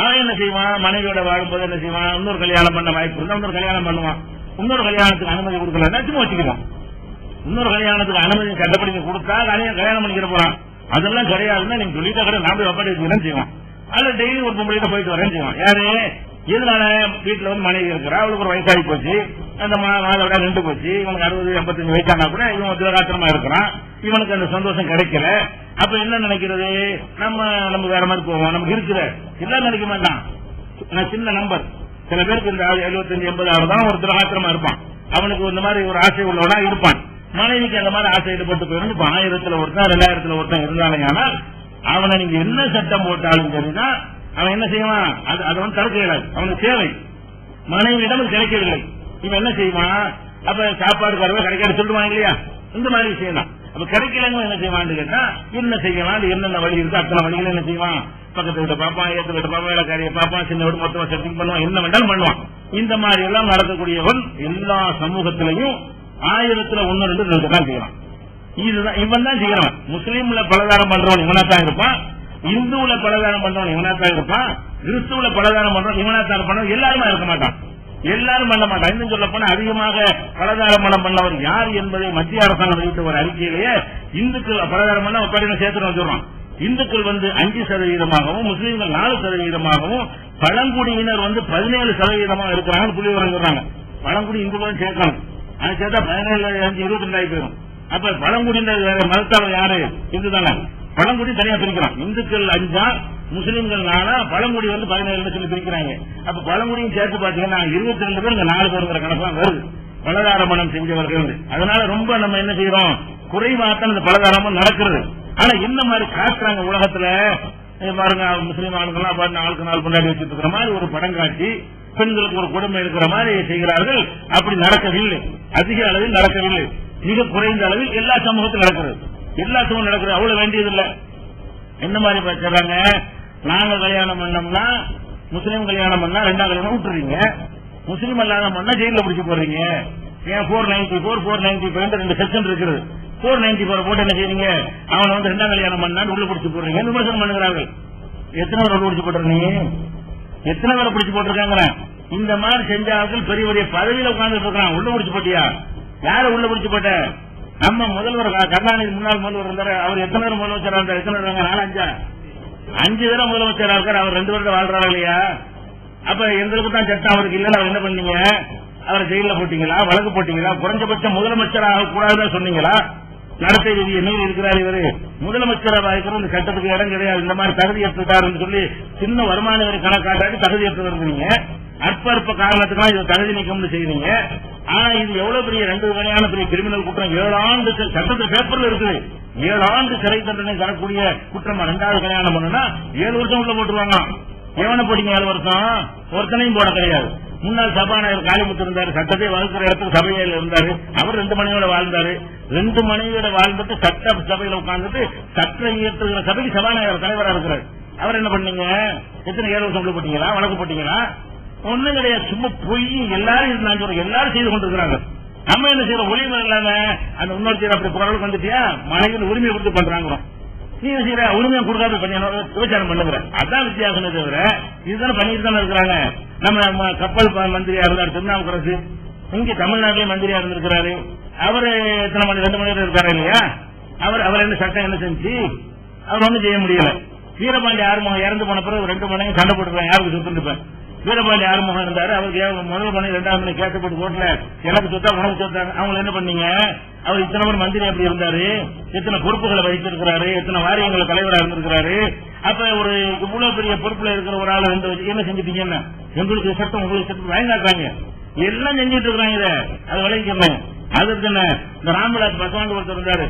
அவன் என்ன செய்வான், மனைவியோட வாழும்போது என்ன செய்வான், இன்னொரு கல்யாணம் பண்ண வாய்ப்பு இருந்தா இன்னொரு கல்யாணம் பண்ணுவான். இன்னொரு கல்யாணத்துக்கு அனுமதி கொடுக்கலன்னா சும்மா வச்சுக்குவான். இன்னொரு கல்யாணத்துக்கு அனுமதி சட்டப்படி கொடுத்தா கல்யாணம் பண்ணிக்கிற போறான். அதெல்லாம் கிடையாதுன்னா நீங்க சொல்லிட்டா கடை நான் போய் ஒப்பாடி வச்சுக்கிறேன்னு செய்வான். அதுல டெய்லி ஒரு பொம்பளைகிட்ட போயிட்டு வரேன்னு செய்வான். யாரு? இதனால வீட்டுல மனைவி இருக்கிறா, அவளுக்கு ஒரு வயசாகி போச்சு, அந்த மாதோட 2 போச்சு, இவனுக்கு 60-85 வயசானா கூட இவன் திரகாத்திரமா இருக்கிறான், இவனுக்கு அந்த சந்தோஷம் கிடைக்கல. அப்ப என்ன நினைக்கிறது, நம்ம வேற மாதிரி போவோம், நமக்கு இருக்குது எல்லாம் நினைக்க மாட்டான். சின்ன நம்பர், சில பேருக்கு இந்த 75-80 தான் ஒரு திரகாத்திரமா இருப்பான். அவனுக்கு இந்த மாதிரி ஒரு ஆசை உள்ளவனா இருப்பான். மனைவிக்கு அந்த மாதிரி ஆசை ஈடுபட்டு போயிருந்து 1000 ஒருத்தன் 2000 ஒருத்தன் இருந்தானே ஆனால் அவனை நீங்க என்ன சட்டம் போட்டாலும் சரினா அவன் என்ன செய்வான், அதை தடுக்க இயலாது. அவனுக்கு தேவை மனைவியிடம் கிடைக்கவில்லை, இவன் என்ன செய்வான், அப்ப சாப்பாடு கறவை கிடைக்காது சொல்லுவான் இல்லையா, இந்த மாதிரி விஷயம் தான். அப்ப கிடைக்கலங்க என்ன செய்வான்னு கேட்டா என்ன செய்யலாம், என்னென்ன வழி இருக்கு அத்தனை வழிகள் என்ன செய்வான், பக்கத்து வீட்டை பாப்பான், ஏற்ற வீட்டை பாப்பான், வேலைக்காரியை பாப்பான், சின்ன வீடு மொத்தமா செட்டிங் பண்ணுவான், என்ன வேண்டாலும் பண்ணுவான். இந்த மாதிரி எல்லாம் நடக்கக்கூடியவன் எல்லா சமூகத்திலையும் 1000-1-2 தான் செய்யறான். இதுதான் இவன் தான் செய்யறான். முஸ்லீம்ல பலதாரம் பண்றவன் இவனாத்தான் இருப்பான், இந்துவுல பலதாரம் பண்றவன் இவனாத்தான் இருப்பான், கிறிஸ்துவுல பலதாரம் பண்றவன் இவனாத்தான் இருப்பான். எல்லாருமே இருக்க மாட்டான், எல்லாரும் பண்ண மாட்டான். இன்னும் சொல்ல போனா அதிகமாக பலதாரம் பண்ணவர் யார் என்பதை மத்திய அரசாங்கம் வெளியிட்ட ஒரு அறிக்கையிலேயே இந்துக்கள் பலதாரம் பண்ண படின சேர்த்து வச்சுடுறான். இந்துக்கள் 5%, முஸ்லீம்கள் 4%, பழங்குடியினர் 17% இருக்கிறாங்க புள்ளி விவரம். பழங்குடி இந்துக்களும் சேர்க்கணும், அது சேர்த்தா 17 22 ஆகி போயிடும். அப்ப பழங்குடியினர் மதத்தவர் யாரு? இந்துதானே. பழங்குடி தனியா பிரிக்கலாம். இந்துக்கள் 5, முஸ்லீம்கள் 4, பழங்குடி 17 சொல்லி பிரிக்கிறாங்க. அப்ப பழங்குடியும் சேர்த்து பாத்தீங்கன்னா 22 பேர், 4 பேருங்கிற கணக்கு வருது பலதார மனம் செஞ்சவர்கள். அதனால ரொம்ப நம்ம என்ன செய்யறோம், குறைவாத்தான் இந்த பலதாரமும் நடக்கிறது. ஆனா என்ன மாதிரி காட்டுறாங்க உலகத்துல பாருங்க, முஸ்லீம் ஆளுங்கெல்லாம் பாருங்க, ஆளுக்கு 4 பொண்டாட்டி வச்சுட்டு இருக்கிற மாதிரி ஒரு படம் காட்டி பெண்களுக்கு ஒரு கொடுமை இருக்கிற மாதிரி செய்கிறார்கள். அப்படி நடக்கவில்லை, அதிக அளவில் நடக்கவில்லை, மிக குறைந்த அளவில் எல்லா சமூகத்திலும் நடக்கிறது. எல்லா சமூகம் நடக்கிறது, அவ்வளவு வேண்டியதில்லை. என்ன மாதிரி பேசுறாங்க, நாங்க கல்யாணம் பண்ணோம்னா முஸ்லீம் கல்யாணம் பண்ணா 2ஆம் கல்யாணம் விட்டுறீங்க, முஸ்லீம் அல்லாத பண்ணா ஜெயில பிடிச்சு போடுறீங்க. ஏன் 494 495 2 செக்ஷன் இருக்குது. 494 போட்டு என்ன செய்றீங்க, அவனை 2ஆம் கல்யாணம் பண்ணான்னு உள்ள பிடிச்சு போடுறீங்க, விமர்சனம் பண்ணுகிறார்கள். எத்தனை பேர் பிடிச்சு போட்டுருந்தீங்க, எத்தனை பேரை பிடிச்சு போட்டிருக்காங்க. இந்த மாதிரி செஞ்சார்கள் பெரிய பெரிய பதவியில உட்கார்ந்துட்டு இருக்கான். உள்ள பிடிச்சு போட்டியா? யார உள்ள பிடிச்சு போட்ட? நம்ம முதல்வர் கருணாநிதி முன்னாள் முதல்வர் இருந்தாரு, அவர் எத்தனை பேர் முதலமைச்சரா இருந்தார்? எத்தனை பேர்? 4 5 தடவை முதலமைச்சரா இருக்காரு. அவர் 2 வருடம் வாழ்றாரு இல்லையா? அப்ப எங்களுக்கு தான் சட்டம், அவருக்கு இல்ல. அவர் என்ன பண்ணீங்க, அவரை ஜெயில போட்டீங்களா, வழக்கு போட்டீங்களா? குறைஞ்சபட்சம் முதலமைச்சராக கூடாதுன்னு சொன்னீங்களா? நடத்தை விதியை மீறி இருக்கிறார் இவரு. முதலமைச்சராக இருக்கிற இந்த சட்டத்துக்கு இடம் கிடையாது, இந்த மாதிரி தகுதி ஏற்றுட்டாருன்னு சொல்லி சின்ன வருமான வரி கணக்காட்டாட்டி தகுதி ஏற்று வருவீங்க. அற்ப காரணத்துக்கு இதை தகுதி நீக்கம்னு செய்வீங்க. ஆனா இது எவ்வளவு பெரிய 2 வகையான பெரிய கிரிமினல் குற்றம். 7 ஆண்டு சட்டத்தில் பேப்பர்ல இருக்குது, 7 ஆண்டு சிறை தண்டனை தரக்கூடிய குற்றம். 2வது கல்யாணம் பண்ணுனா 7 வருஷம் உள்ள போட்டுருவாங்க. எவனை போட்டீங்க 7 வருஷம்? ஒருத்தனையும் போட கிடையாது. முன்னாள் சபாநாயகர் காளிமுத்து இருந்தாரு, சட்டத்தை வகுக்கிற இடத்துக்கு சபையில் இருந்தாரு. அவர் 2 மனைவியோட வாழ்ந்தாரு. 2 மனைவியோட வாழ்ந்துட்டு சட்ட சபையில உட்கார்ந்துட்டு சட்டம் இயற்றுகிற சபைக்கு சபாநாயகர் தலைவராக இருக்கிறார். அவர் என்ன பண்ணீங்க, எத்தனை 7 வருஷம் உள்ள போட்டீங்களா, வழக்கு போட்டீங்களா? ஒண்ணும் கிடையாது, சும்மா பொய். எல்லாரும் நான் சொல்றேன், எல்லாரும் செய்து கொண்டிருக்கிறாங்க. நம்ம என்ன செய்யறோம், ஒளிமை இல்லாம அந்த இன்னொரு அப்படி குரலுக்கு வந்துட்டியா, மனைவியில் உரிமையை கொடுத்து பண்றாங்க. நீ என்ன செய்யற, உரிமையை கொடுக்காத விபச்சாரம் பண்ணுங்கிற. அதான் வித்தியாசமே தவிர இதுதானே பண்ணிட்டு தானே இருக்கிறாங்க. நம்ம கப்பல் மந்திரியா இருந்தார் திருநாவுக்கரசு, இங்க தமிழ்நாட்டிலே மந்திரியா இருந்திருக்கிறாரு. அவரு எத்தனை மணி 2 மணி நேரம் இருக்காரு இல்லையா? அவர் என்ன சட்டம் என்ன செஞ்சு அவர் ஒன்னும் செய்ய முடியல. வீரபாண்டி ஆறுமுகம் இறந்து போன பிறகு 2 மணி நேரம் சண்டை போட்டுருப்பேன், யாருக்கு சொத்துருப்பேன். வீரபாண்டி ஆறுமுகம் இருந்தாரு, அவருக்கு முதல் மணி 2ஆம் மணி கேட்கப்பட்டு கோர்ட்ல எனக்கு சொத்தா உனக்கு சொத்தாங்க. அவங்க என்ன பண்ணீங்க, அவர் இத்தனை மணி மந்திரி அப்படி இருந்தாரு, எத்தனை பொறுப்புகளை வகிச்சிருக்கிறாரு, எத்தனை வாரியங்களை தலைவராக இருந்திருக்கிறாரு. அப்ப ஒரு இவ்வளவு பெரிய பொறுப்புல இருக்கிற ஒரு ஆள் என்ன செஞ்சுட்டீங்கன்னா, எங்களுக்கு சட்டம் உங்களுக்கு சட்டம் வாங்காட்டாங்க, எல்லாம் செஞ்சுட்டு இருக்கிறாங்க. இதை அதை விளைவிக்கணும். அதுக்கு என்ன, இந்த ராம்விலாஸ் பசவாண்டு ஒருத்தர் இருந்தாரு,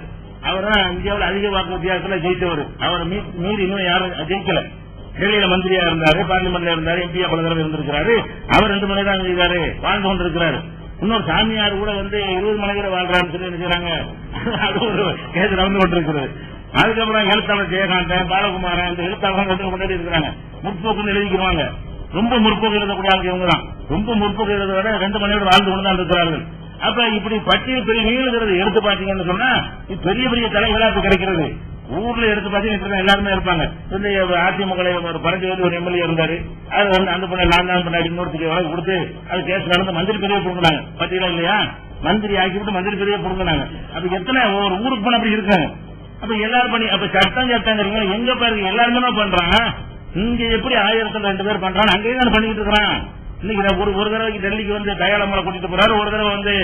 அவர் தான் இந்தியாவில் அதிக வாக்கு வித்தியாசத்தில் ஜெயித்தவர். அவரை மீறி இன்னும் யாரும் ஜெயிக்கல. டெல்லியில மந்திரியா இருந்தாரு, பார்லிமெண்ட்ல இருந்தாரு, எம்பியா பல தடவை இருந்திருக்கிறாரு. அவர் 2 மணி தான் செய்தாரு, வாழ்ந்து கொண்டிருக்கிறாரு. இன்னொரு சாமியார் கூட 20 மணிகளை வாழ்றாருன்னு சொல்லி நினைக்கிறாங்க. அது ஒரு கேஸ் நடந்து கொண்டிருக்கிறது. அதுக்கப்புறம் எழுத்தாளர் ஜெயகாந்தன், பாலகுமாரன், இந்த எழுத்தாளர்கள் கொண்டாடி இருக்கிறாங்க. முற்போக்குன்னு எழுதிக்கிறாங்க. ரொம்ப முற்போக்கு எழுதக்கூடிய ஆளுக்கு இவங்க தான். ரொம்ப முற்போக்கு எழுத விட 2 மணியோட வாழ்ந்து கொண்டு தான் இருக்கிறார்கள். அப்ப இப்படி பட்டியல் பெரிய நீளுகிறது. எடுத்து பாத்தீங்கன்னு சொன்னா பெரிய பெரிய தலைகளா கிடைக்கிறது. ஊர்ல எடுத்து பாத்தீங்கன்னா எல்லாருமே இருப்பாங்க. அதிமுக பரஞ்சோதி ஒரு எம்எல்ஏ இருந்தாரு, அது அந்த பொண்ணு நான் தான் பண்ணாடி இன்னொருத்துக்கு வழக்கு கொடுத்து அது கேஸ் நடந்து மந்திரி பெரிய புடுங்கினாங்க. பாத்தீங்களா இல்லையா? மந்திரி ஆக்கிவிட்டு மந்திரி பெரிய புடுங்கினாங்க. அப்ப எத்தனை ஒரு ஊருக்கு போன அப்படி இருக்காங்க. அப்ப எல்லாரும் பண்ணி அப்ப சட்டம் சட்டங்கிறீங்க எங்க பாருங்க, எல்லாருமே பண்றாங்க. இங்க எப்படி 1000 பேர் பண்றாங்க, அங்கேயே தான் பண்ணிட்டு இருக்கிறான். இன்னைக்கு ஒரு தடவைக்கு டெல்லிக்கு தயாளமலை கூட்டிட்டு போறாரு, ஒரு தடவை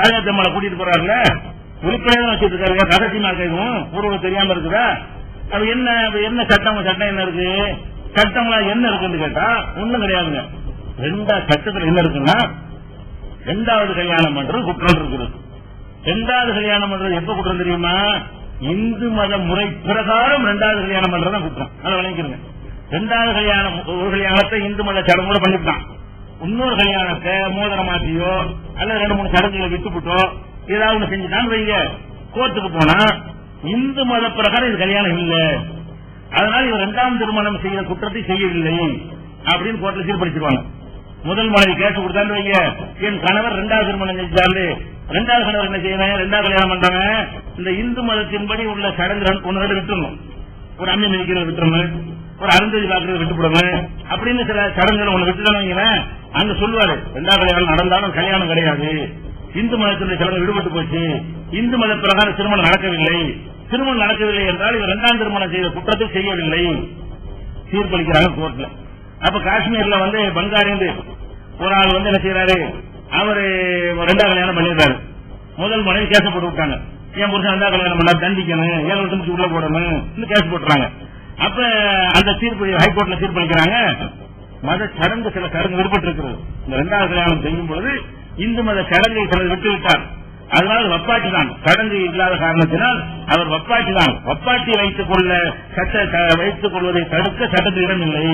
ராஜாத்தம்மலை கூட்டிட்டு போறாருல, உறுப்பினர் வச்சிட்டு இருக்காரு. ரகசியமா கேட்கும், ஊருக்கு தெரியாம இருக்குதா? அது என்ன சட்டம் என்ன இருக்கு, சட்டங்களா என்ன இருக்குன்னு கேட்டா ஒண்ணும் கிடையாதுங்க. சட்டத்தில் என்ன இருக்குன்னா, 2வது கல்யாணம் பண்றது குற்றம் இருக்குது. 2வது கல்யாணம் பண்றது எப்ப குற்றம் தெரியுமா? இந்து மத முறை பிரகாரம் 2வது கல்யாணம் பண்றதுதான் குற்றம். அதை விளங்கிருங்க. 2வது கல்யாணம், ஒரு கல்யாணத்தை இந்து மத சடங்கோட பண்ணிவிட்டான். இன்னொரு கல்யாணத்தை மோதிர மாத்தியோ அல்லது 2-3 சடங்குகளை விட்டுவிட்டோ ஏதாவது செஞ்சுட்டான்னு வைங்க, கோர்ட்டுக்கு போனா இந்து மத பிரகாரம் இது கல்யாணம் இல்ல, அதனால இவர் 2ஆம் திருமணம் செய்கிற குற்றத்தை செய்யவில்லை அப்படின்னு கோர்ட்ல தீர்ப்பளிச்சிருவாங்க. முதல் மனைவி கேஸ் கொடுத்தான்னு வைங்க, என் கணவர் 2வது திருமணம் செஞ்சாரு, 2வது கணவர் என்ன செய்யணும், 2வது கல்யாணம் பண்றாங்க, இந்த இந்து மதத்தின்படி உள்ள சடங்கு 1 விட்டுறணும். ஒரு அம்மி மிதிக்கிறது விட்டுறணும், ஒரு அருந்ததி பாக்குறது விட்டுப்படணும், அப்படின்னு சில சடங்குகளை ஒண்ணு விட்டுட்டாங்க. அங்க சொல்லுவாரு 2வது கல்யாணம் நடந்தாலும் கல்யாணம் கிடையாது, இந்து மதத்தினுடைய சடங்கு விடுபட்டு போச்சு, இந்து மத பிரகாரம் திருமணம் நடக்கவில்லை, திருமணம் நடக்கவில்லை என்றால் இவர் இரண்டாம் திருமணம் செய்த குற்றத்தை செய்யவில்லை தீர்ப்பளிக்கிறாங்க கோர்ட்ல. அப்ப காஷ்மீர்ல பங்காரி ஒரு ஆள் என்ன செய்யறாரு, அவரு ரெண்டாவது கல்யாணம் பண்ணிடுறாரு. முதல் மனைவி கேஸ் போட்டு விட்டாங்க, என் புருஷன் ரெண்டாவது கல்யாணம் பண்ணா தண்டிக்கணும், 7 வருஷத்துக்கு உள்ள போடணும் கேஸ் போட்டுறாங்க. அப்ப அந்த தீர்ப்பு ஹைகோர்ட்ல தீர்ப்பளிக்கிறாங்க. மத சடங்கு சில சடங்கு விடுபட்டு இருக்கிறது. இந்த இரண்டாவது கல்யாணம் செய்யும் பொழுது இந்து மத சடங்கை சிலர் விட்டு விட்டார். அதனால வப்பாட்டி தான், சடங்கு இல்லாத காரணத்தினால் அவர் வப்பாட்டி தான். வப்பாட்டி வைத்துக் கொள்வதை தடுக்க சட்டத்தில் இடமில்லை.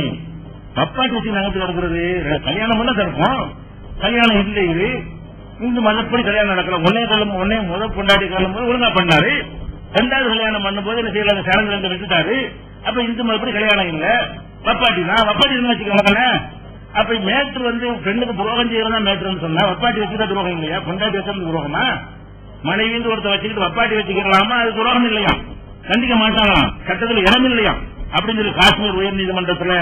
வப்பாட்டி வச்சு நகர்த்து நடக்கிறது கல்யாணம் பண்ண தடுப்போம், கல்யாணம் இல்லை. இது இந்து மதப்படி கல்யாணம் நடக்கலாம். ஒன்னே முதல் கொண்டாடி காலம் போது ஒழுங்கா பண்ணாரு, இரண்டாவது கல்யாணம் பண்ணும்போது என்ன செய்யல சடங்கு விட்டுட்டாரு. அப்ப இந்து மதப்படி கல்யாணம் இல்ல, வப்பாட்டி தான். வப்பாட்டி வச்சுக்கோங்க. அப்ப மேட்ரு பெண்ணுக்கு துரோகம் செய்யறதா மேட்ருன்னு சொன்னா வப்பாட்டி வச்சுதான் துரோகம் இல்லையா? கொண்டாட்டி வச்சது துரோகமா? மனைவிந்து ஒருத்த வச்சுக்கிட்டு வப்பாட்டி வச்சுக்கலாமா? அது துரோகம் இல்லையா? கண்டிக்க மாட்டாங்களாம், சட்டத்தில் இடம் இல்லையா அப்படின்னு சொல்லி காஷ்மீர் உயர்நீதிமன்றத்தில்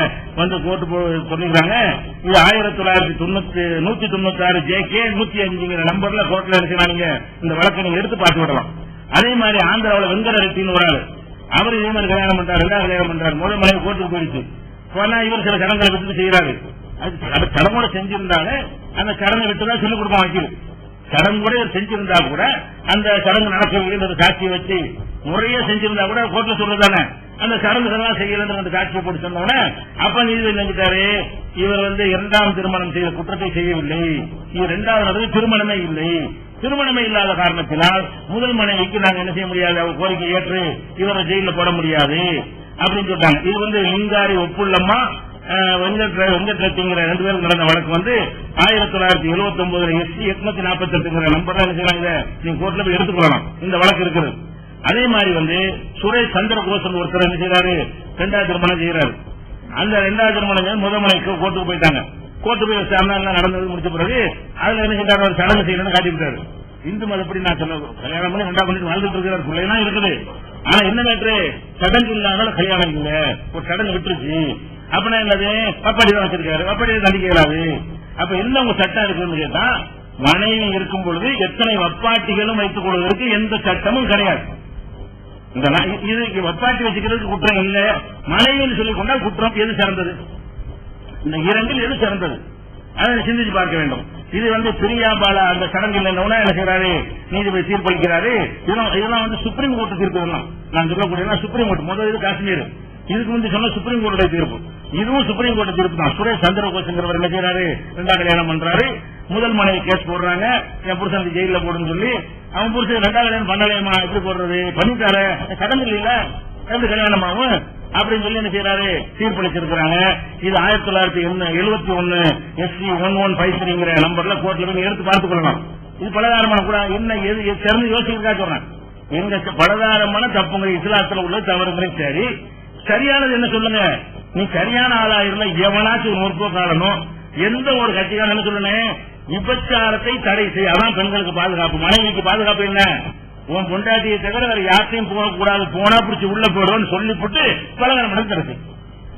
கோர்ட்டு சொல்லிக்கிறாங்க. இது 1996 JK 105 நம்பர்ல கோர்ட்ல இருக்கிறாங்க. இந்த வழக்கை நீங்க எடுத்து பார்த்து விடலாம். அதே மாதிரி ஆந்திராவில் வெங்கட ரெட்டின்னு ஒரு ஆள், அவர் இதே மாதிரி கல்யாணம் பண்றாரு, ரெண்டாவது கல்யாணம் பண்றாரு. முதல் மனைவி கோர்ட்டுக்கு போயிடுச்சு. போனா இவர் சில சடங்களை விட்டு செய்யறாரு. அது கடமோட செஞ்சிருந்தாலும் அந்த கடனை விட்டுதான் சொல்லிக் கொடுக்க வைக்கிறது. சடங்கு கூட செஞ்சிருந்தா கூட அந்த சடங்கு நடக்கவில்லை சாட்சியை வச்சு முறையே செஞ்சிருந்தா கூட கோர்ட்ல சொல்றதானே அந்த சடங்குகள்லாம் செய்யல அந்த சாட்சியை போட்டு சொன்னோட அப்ப நீதி நினைச்சிட்டாரு, இவர் இரண்டாம் திருமணம் செய்த குற்றத்தை செய்யவில்லை, இவர் இரண்டாவது திருமணமே இல்லை. திருமணமே இல்லாத காரணத்தினால் முதல் மனைவிக்கு நாங்க என்ன செய்ய முடியாது, அவர் கோரிக்கை ஏற்று இவரை ஜெயில போட முடியாது அப்படின்னு சொல்றாங்க. இது லிங்காரி ஒப்புள்ளம்மா வெங்கட்ரத்திங்கிற 2 பேருக்கு நடந்த வழக்கு 1979 SC 848 நம்பர் நீங்க கோர்ட்ல போய் எடுத்துக்கொள்ளலாம். இந்த வழக்கு இருக்குது. அதே மாதிரி சுரேஷ் சந்திரகோசன் ஒருத்தர் என்ன செய்யறாரு, இரண்டாவது திருமணம் செய்யறாரு. அந்த இரண்டாவது திருமணம் முதல் மனைவிக்கு கோர்ட்டுக்கு போயிட்டாங்க. கோர்ட்டு போய் விசாரணை நடந்தது முடிச்ச பிறகு அதுல என்ன செய்யறாரு, ஒரு சடங்கு செய்யணும்னு காட்டிவிட்டாரு. இந்து மதப்படி நான் சொல்ல கல்யாணம் பண்ணி ரெண்டாவது பண்ணி வாழ்ந்துட்டு இருக்கிறார், பிள்ளைலாம் இருக்குது. ஆனா என்ன மேட்ரு, சடங்கு இல்லாத கல்யாணம் இல்ல, ஒரு சடங்கு விட்டுருச்சு. அப்படின்னா என்னது, வப்பாட்டி தான் வச்சிருக்காரு, வப்பாட்டி தண்டிக்க இயலாது. அப்ப என்ன உங்க சட்டம் இருக்குன்னு கேட்டா, மனைவி இருக்கும் பொழுது எத்தனை வப்பாட்டிகளும் வைத்துக் கொள்வதற்கு எந்த சட்டமும் கிடையாது. இதுக்கு வப்பாட்டி வச்சுக்கிறதுக்கு குற்றம் இல்ல, மனைவின்னு சொல்லிக் கொண்டால் குற்றம் எது சிறந்தது? இந்த இரண்டில் எது சிறந்தது அதை சிந்திச்சு பார்க்க வேண்டும். இது பிரியாபாலா அந்த சடங்கு இல்லைன்னா என்ன செய்யறாரு, நீதிபதி தீர்ப்பளிக்கிறாரு. இதெல்லாம் சுப்ரீம் கோர்ட் தீர்ப்பு. நான் சொல்லக்கூடிய சுப்ரீம் கோர்ட் முதல் இது காஷ்மீர், இதுக்கு முந்தைய சொன்ன சுப்ரீம் கோர்ட்டுடைய தீர்ப்பு. இதுவும் சுப்ரீம் கோர்ட் தீர்ப்பு தான். சுரேஷ் சந்திரகோசங்கிறவர் என்ன செய்யறாரு, இரண்டாவது கல்யாணம் பண்றாரு. முதல் மனைவி கேஸ் போடுறாங்க, என் புருஷனுக்கு ஜெயில போடுன்னு சொல்லி. அவன் புருஷன் ரெண்டாவது கல்யாணம் பண்ணலையமா, எப்படி போடுறது, பண்ணிட்டாரு, சடங்கு இல்ல எப்படி கல்யாணம் ஆகும் அப்படின்னு சொல்லி என்ன செய்யறாரு, தீர்ப்பளிச்சிருக்கிறாங்க. இது 1971 SC 1153 நம்பர்ல கோர்ட்ல போய் எடுத்து பார்த்துக் கொள்ளலாம். இது பலதாரமான கூட என்ன எது சிறந்து யோசிக்கிறதா சொல்றேன். எங்க பலதாரமான தப்புங்க இஸ்லாத்துல உள்ள தவறுங்களே சரி, சரியானது என்ன சொல்லுங்க. நீ சரியான ஆளா இருந்தா எவனாச்சும் ஒரு முற்போக்காளனும் எந்த ஒரு கட்சிக்காரன் என்ன சொல்லுங்க, விபச்சாரத்தை தடை செய்ய. அதான் பெண்களுக்கு பாதுகாப்பு, மனைவிக்கு பாதுகாப்பு என்ன, உன் பொண்டாட்டியை தவிர வேற யார்த்தையும் போகக்கூடாது, போனா பிடிச்சி உள்ள போடுவோம்னு சொல்லி போட்டு பலகாரம் நடக்கிறது.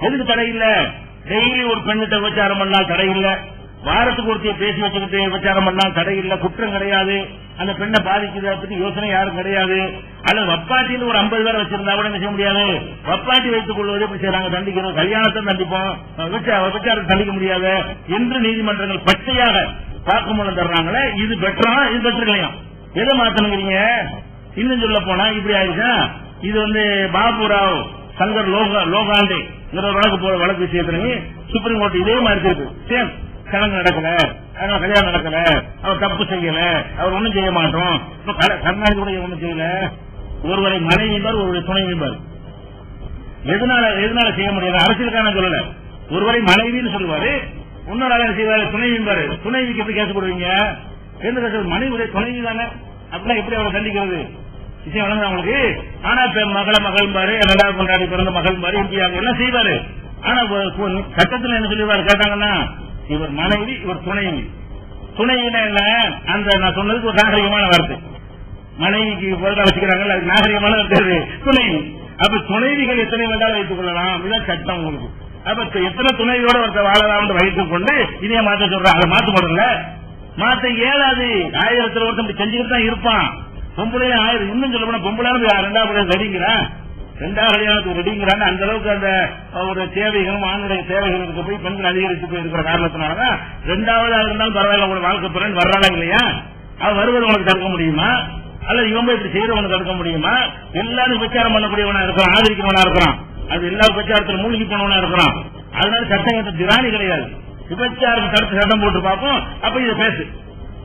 எதுக்கு தடை இல்ல? டெய்லி ஒரு பெண்ணிட்ட விபச்சாரம் பண்ணால் தடை இல்ல, வாரத்துக்கு ஒருத்தைய பேசி வச்சுக்கிட்டு விபச்சாரம் பண்ணால் தடை இல்ல, குற்றம் கிடையாது. அந்த பெண்ணை பாதிக்கிறத பத்தி யோசனை யாரும் கிடையாது. அல்லது வப்பாட்டின்னு ஒரு 50 பேர் வச்சிருந்தா கூட என்ன செய்ய முடியாது, வப்பாட்டி வைத்துக் கொள்வது எப்படி செய்யறாங்க, தண்டிக்கிறோம், கல்யாணத்தை தண்டிப்போம், விபச்சாரத்தை தண்டிக்க முடியாது என்று நீதிமன்றங்கள் பச்சையாக வாக்குமூலம் தர்றாங்களே. இது பெற்றா இது பெற்று இல்லையா, எதை மாத்தணுங்கிறீங்க? இன்னும் சொல்ல போனா இப்படி ஆயிடுச்சா, இது பாபுராவ் சங்கர் லோகாண்டே வழக்கு விஷயத்துல சுப்ரீம் கோர்ட் இதே மாதிரி இருக்கு. சேம் சடங்கு நடக்கல, அதனால கல்யாணம் நடக்கல, அவர் தப்பு செய்யல, அவர் ஒண்ணும் செய்ய மாட்டோம். கர்நாடக கூட ஒண்ணும் செய்யல, ஒருவரை மனைவிப்பார் ஒருவரை துணைவிப்பார். எதனால செய்ய முடியாது, அரசியலுக்கான சொல்லல. ஒருவரை மனைவின்னு சொல்லுவாரு, இன்னொரு ஆளை செய்வாரு துணைவிப்பாரு. துணைவிக்கு எப்படி கேஸ் போடுவீங்க? மனைவியுடைய துணைவி தானே, அப்படின்னா எப்படி அவரை தண்டிக்கிறது? விஷயம் வழங்க அவங்களுக்கு. ஆனா மகள் பாரு, ரெண்டாவது கொண்டாடி பிறந்த மகள் பாரு, இந்தியாவுக்கு எல்லாம் செய்வாரு. ஆனா சட்டத்தில் என்ன சொல்லிடுவாரு கேட்டாங்கன்னா, இவர் மனைவி, இவர் துணைவி. துணைவினா என்ன, அந்த நான் சொன்னதுக்கு ஒரு நாகரிகமான வார்த்தை. மனைவிக்கு பொருளா வச்சுக்கிறாங்கல்ல, அது நாகரிகமான வார்த்தை துணைவி. அப்ப துணைவிகள் எத்தனை வேண்டாலும் வைத்துக் கொள்ளலாம், இதுதான் சட்டம் உங்களுக்கு. அப்ப எத்தனை துணைவியோட ஒருத்தர் வாழலாம் வைத்துக் கொண்டு இதே மாற்ற சொல்றாங்க. அதை மாற்ற முடியல, மாற்ற இயலாது. 1000 ஒருத்தன் செஞ்சுக்கிட்டு தான் இருப்பான். பொம்பளையும் ஆயிரம். இன்னும் சொல்ல போனா பொம்பளாலும் ரெண்டாவது ரெடிங்கிறான், ரெண்டாவது கல்யாணத்துக்கு ரெடிங்கிறான்னு அந்த அளவுக்கு அந்த ஒரு தேவைகளும் ஆணுடைய தேவைகளுக்கு போய் பெண்கள் அதிகரித்து போய் இருக்கிற காரணத்தினாலதான் ரெண்டாவது இருந்தாலும் பரவாயில்ல உங்களை வாழ்க்கை பிறன் வர்றாளா இல்லையா? அது வருவது உனக்கு தடுக்க முடியுமா? அல்லது இவன் போய் இப்படி செய்யறவனுக்கு தடுக்க முடியுமா? எல்லாரும் விபச்சாரம் பண்ணக்கூடியவனா இருக்கிறான், ஆதரிக்கிறவனா இருக்கிறான், அது எல்லா விபச்சாரத்தில் மூழ்கி போனவனா இருக்கிறான். அதனால சட்டம் திராணி கிடையாது. விபச்சாரம் தடுத்து சட்டம் போட்டு பார்ப்போம். அப்ப இதை பேசு,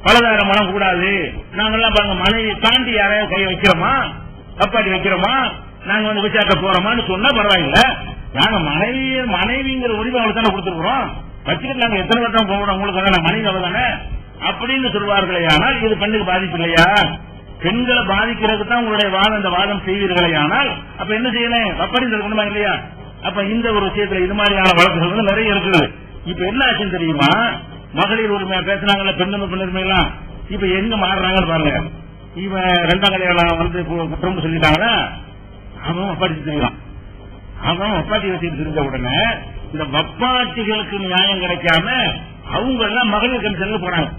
பலதார மனம் கூடாது. நாங்கெல்லாம் பாருங்க மனைவி தாண்டி யாரையாவது கையை வைக்கிறோமா, தப்பாட்டி வைக்கிறோமா, நாங்க வந்து விபச்சாரத்தை போறோமான்னு சொன்னா பரவாயில்ல. நாங்க மனைவிங்கிற உரிமை அவங்களுக்கு தானே கொடுத்துருக்கிறோம், வச்சுக்கிட்டு நாங்க எத்தனை வட்டம் போகிறோம் உங்களுக்கு தானே மனைவி அவ தானே அப்படின்னு சொல்வார்களே. ஆனால் இது பெண்ணுக்கு பாதிப்பு இல்லையா? பெண்களை பாதிக்கிறதுக்கு தான் உங்களுடைய வாதம், இந்த வாதம் செய்வீர்களே. ஆனால் அப்ப என்ன செய்யணும், வப்படி இருக்கணுமா இல்லையா? அப்ப இந்த ஒரு விஷயத்துல இது மாதிரியான வழக்குகள் வந்து நிறைய இருக்குது. இப்ப என்ன ஆச்சுன்னு தெரியுமா? மகளிர் உரிமையா பேசினாங்கல்ல, பெண்ணுரிமை எல்லாம் இப்ப எங்க மாறுறாங்கன்னு பாருங்க. இவன் ரெண்டாம் கல்யாணம் வந்து குற்றம் சொல்லிட்டாங்கன்னா அவன் வப்பாட்டி தெரியும், அவன் வப்பாட்டி வச்சுட்டு தெரிஞ்ச உடனே இந்த வப்பாட்டிகளுக்கு நியாயம் கிடைக்காம அவங்க எல்லாம் மகளிர் கமிஷன்ல போனாங்க.